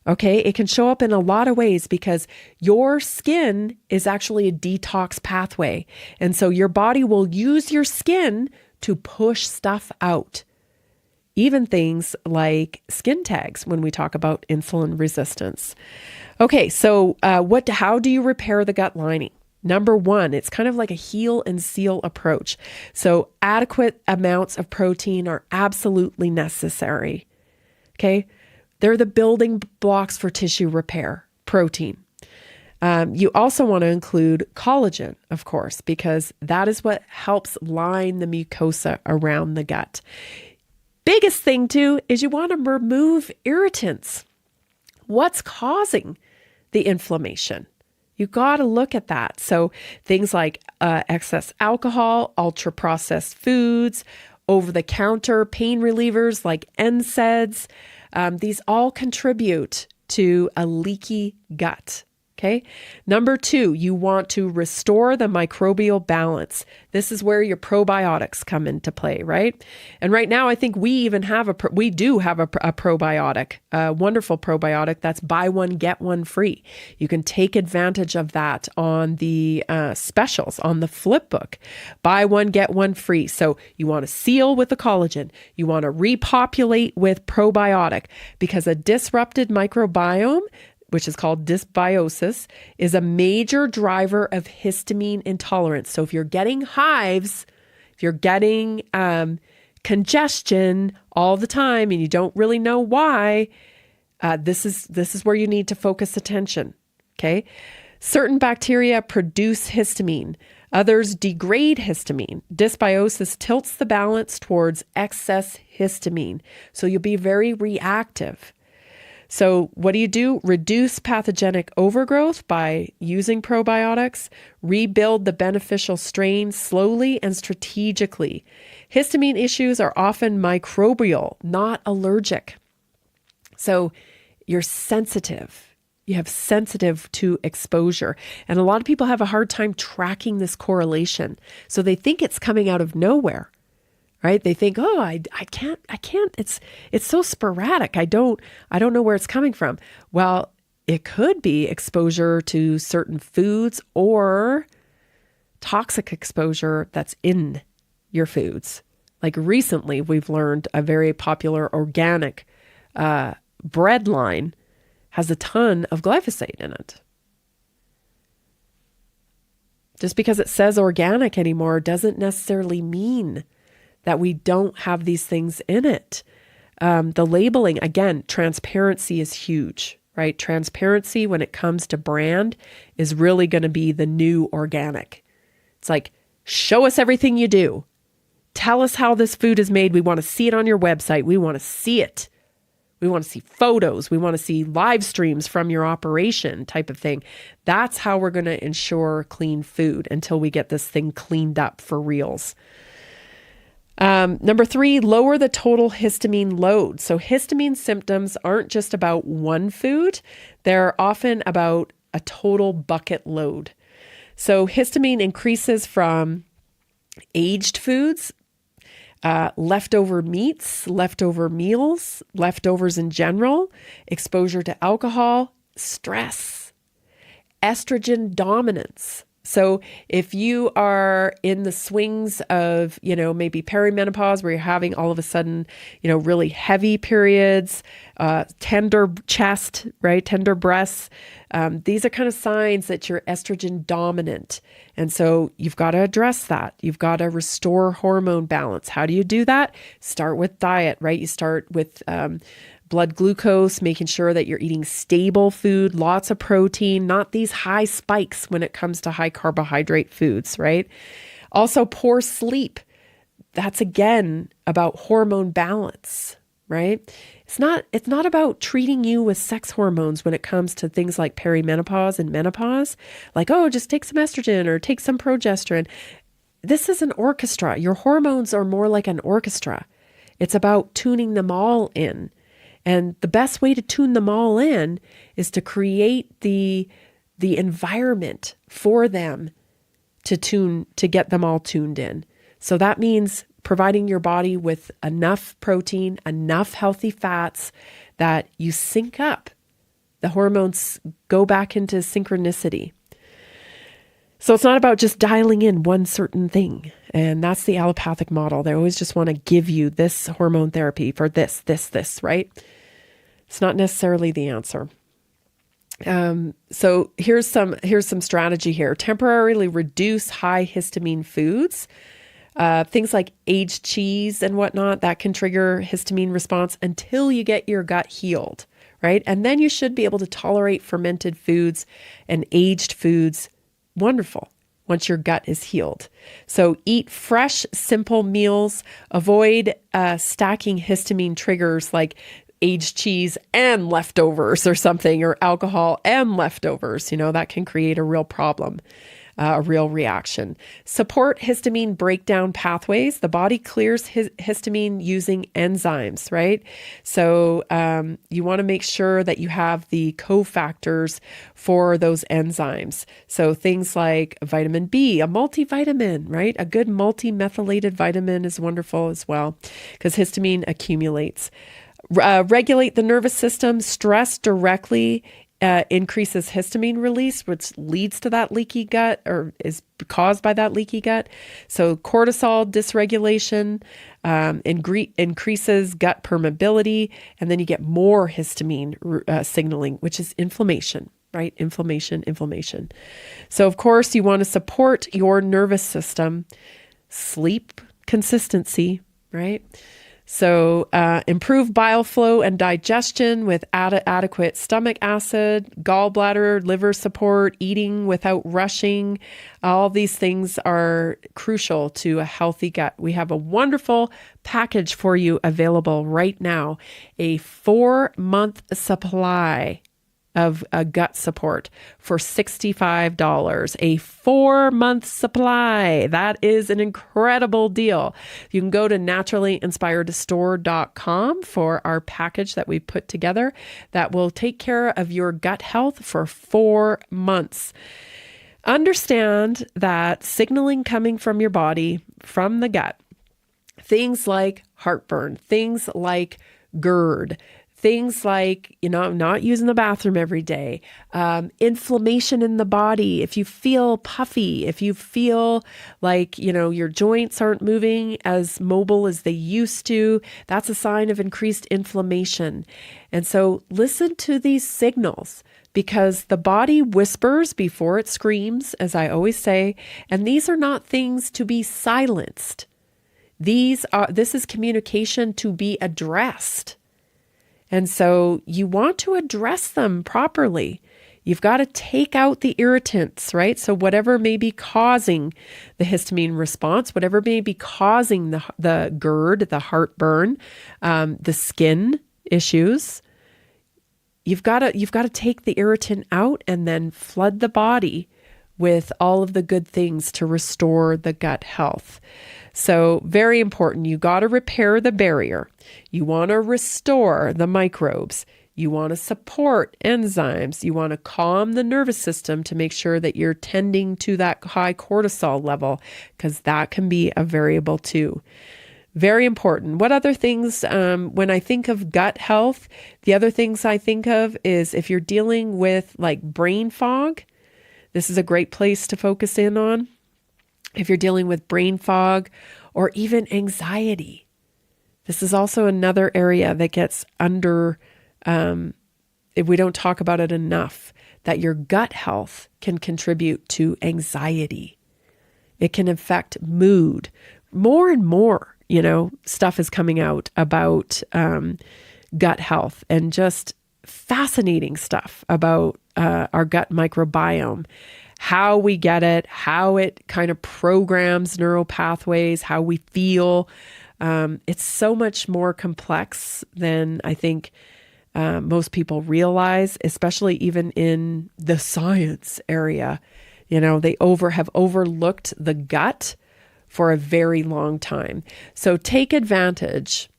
Okay, it can show up in a lot of ways because your skin is actually a detox pathway. And so your body will use your skin to push stuff out. Even things like skin tags when we talk about insulin resistance. Okay, so how do you repair the gut lining? Number 1, it's kind of like a heal and seal approach. So adequate amounts of protein are absolutely necessary. Okay. They're the building blocks for tissue repair, protein. You also want to include collagen, of course, because that is what helps line the mucosa around the gut. Biggest thing too is you want to remove irritants. What's causing the inflammation? You got to look at that. So things like excess alcohol, ultra-processed foods, over-the-counter pain relievers like NSAIDs, these all contribute to a leaky gut. Okay. Number 2, you want to restore the microbial balance. This is where your probiotics come into play, right? And right now, I think we do have a probiotic, a wonderful probiotic that's buy one, get one free. You can take advantage of that on the specials, on the flip book. Buy one, get one free. So you want to seal with the collagen. You want to repopulate with probiotic because a disrupted microbiome, which is called dysbiosis, is a major driver of histamine intolerance. So if you're getting hives, if you're getting congestion all the time and you don't really know why, this is where you need to focus attention. Okay. Certain bacteria produce histamine. Others degrade histamine. Dysbiosis tilts the balance towards excess histamine. So you'll be very reactive. So what do? Reduce pathogenic overgrowth by using probiotics, rebuild the beneficial strain slowly and strategically. Histamine issues are often microbial, not allergic. So you're sensitive. You have sensitive to exposure. And a lot of people have a hard time tracking this correlation. So they think it's coming out of nowhere, right? They think, oh, I can't, it's so sporadic. I don't know where it's coming from. Well, it could be exposure to certain foods or toxic exposure that's in your foods. Like recently, we've learned a very popular organic bread line has a ton of glyphosate in it. Just because it says organic anymore doesn't necessarily mean that we don't have these things in it. The labeling, again, transparency is huge, right? Transparency when it comes to brand is really going to be the new organic. It's like, show us everything you do. Tell us how this food is made. We want to see it on your website. We want to see it. We want to see photos. We want to see live streams from your operation type of thing. That's how we're going to ensure clean food until we get this thing cleaned up for reals. Number 3, lower the total histamine load. So histamine symptoms aren't just about one food. They're often about a total bucket load. So histamine increases from aged foods, leftover meats, leftover meals, leftovers in general, exposure to alcohol, stress, estrogen dominance. So if you are in the swings of, maybe perimenopause where you're having all of a sudden, really heavy periods, tender chest, right? Tender breasts. These are kind of signs that you're estrogen dominant. And so you've got to address that. You've got to restore hormone balance. How do you do that? Start with diet, right? You start with blood glucose, making sure that you're eating stable food, lots of protein, not these high spikes when it comes to high carbohydrate foods, right? Also, poor sleep. That's again about hormone balance, right? It's not about treating you with sex hormones when it comes to things like perimenopause and menopause. Like, oh, just take some estrogen or take some progesterone. This is an orchestra. Your hormones are more like an orchestra. It's about tuning them all in. And the best way to tune them all in is to create the environment for them to get them all tuned in. So that means providing your body with enough protein, enough healthy fats that you sync up. The hormones go back into synchronicity. So it's not about just dialing in one certain thing. And that's the allopathic model. They always just want to give you this hormone therapy for this, right? It's not necessarily the answer. So here's some strategy here. Temporarily reduce high histamine foods. Things like aged cheese and whatnot, that can trigger histamine response until you get your gut healed, right? And then you should be able to tolerate fermented foods and aged foods. Wonderful. Once your gut is healed. So eat fresh, simple meals. Avoid stacking histamine triggers like aged cheese and leftovers or something, or alcohol and leftovers. That can create a real problem, a real reaction. Support histamine breakdown pathways. The body clears histamine using enzymes, right? So you want to make sure that you have the cofactors for those enzymes. So things like vitamin B, a multivitamin, right? A good multi-methylated vitamin is wonderful as well because histamine accumulates. Regulate the nervous system. Stress directly increases histamine release, which leads to that leaky gut or is caused by that leaky gut. So cortisol dysregulation increases gut permeability, and then you get more histamine signaling, which is inflammation, right? Inflammation. So of course you want to support your nervous system, sleep consistency, right? So improve bile flow and digestion with adequate stomach acid, gallbladder, liver support, eating without rushing. All these things are crucial to a healthy gut. We have a wonderful package for you available right now, a 4-month supply of gut support for $65, a 4-month supply. That is an incredible deal. You can go to naturallyinspiredstore.com for our package that we put together that will take care of your gut health for 4 months. Understand that signaling coming from your body, from the gut, things like heartburn, things like GERD, things like, not using the bathroom every day, inflammation in the body, if you feel puffy, if you feel like, your joints aren't moving as mobile as they used to, that's a sign of increased inflammation. And so listen to these signals, because the body whispers before it screams, as I always say, and these are not things to be silenced. This is communication to be addressed. And so you want to address them properly. You've got to take out the irritants, right? So whatever may be causing the histamine response, whatever may be causing the GERD, the heartburn, the skin issues, you've got to take the irritant out and then flood the body with all of the good things to restore the gut health. So very important. You got to repair the barrier. You want to restore the microbes. You want to support enzymes. You want to calm the nervous system to make sure that you're tending to that high cortisol level, because that can be a variable too. Very important. What other things, when I think of gut health, the other things I think of is if you're dealing with like brain fog, this is a great place to focus in on. If you're dealing with brain fog or even anxiety, this is also another area that gets if we don't talk about it enough, that your gut health can contribute to anxiety. It can affect mood. More and more, stuff is coming out about gut health, and just fascinating stuff about our gut microbiome, how we get it, how it kind of programs neural pathways, how we feel. It's so much more complex than I think most people realize, especially even in the science area. They have overlooked the gut for a very long time. So take advantage.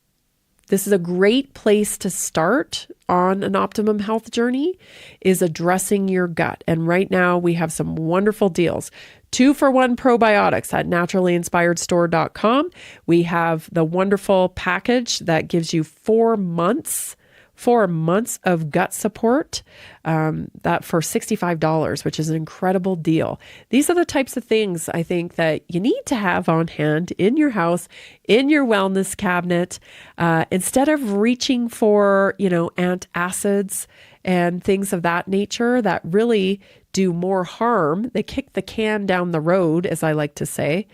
This is a great place to start on an optimum health journey, is addressing your gut. And right now we have some wonderful deals. 2-for-1 probiotics at naturallyinspiredstore.com. We have the wonderful package that gives you 4 months of gut support, that for $65, which is an incredible deal. These are the types of things I think that you need to have on hand in your house, in your wellness cabinet, instead of reaching for, antacids and things of that nature that really do more harm. They kick the can down the road, as I like to say.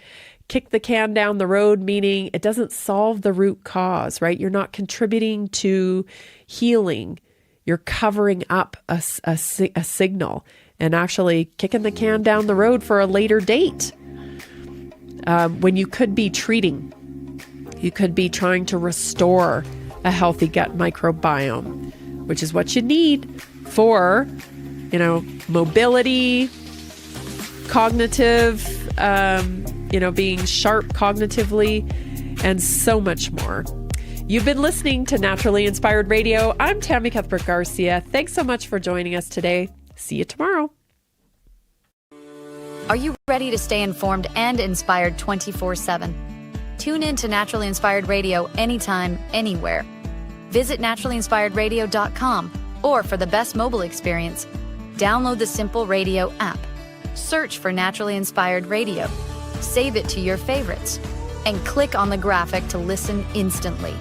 Kick the can down the road, meaning it doesn't solve the root cause, right? You're not contributing to healing. You're covering up a signal and actually kicking the can down the road for a later date. When you could be treating, you could be trying to restore a healthy gut microbiome, which is what you need for, mobility, cognitive, being sharp cognitively, and so much more. You've been listening to Naturally Inspired Radio. I'm Tammy Cuthbert-Garcia. Thanks so much for joining us today. See you tomorrow. Are you ready to stay informed and inspired 24/7? Tune in to Naturally Inspired Radio anytime, anywhere. Visit naturallyinspiredradio.com, or for the best mobile experience, download the Simple Radio app. Search for Naturally Inspired Radio. Save it to your favorites, and click on the graphic to listen instantly.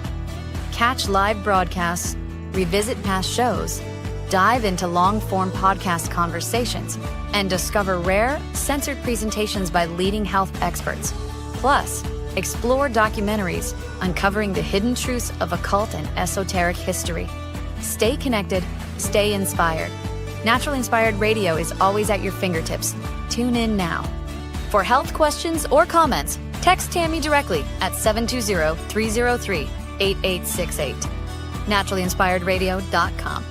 Catch live broadcasts, revisit past shows, dive into long-form podcast conversations, and discover rare, censored presentations by leading health experts. Plus, explore documentaries uncovering the hidden truths of occult and esoteric history. Stay connected, stay inspired. Naturally Inspired Radio is always at your fingertips. Tune in now. For health questions or comments, text Tammy directly at 720-303-8868. naturallyinspiredradio.com.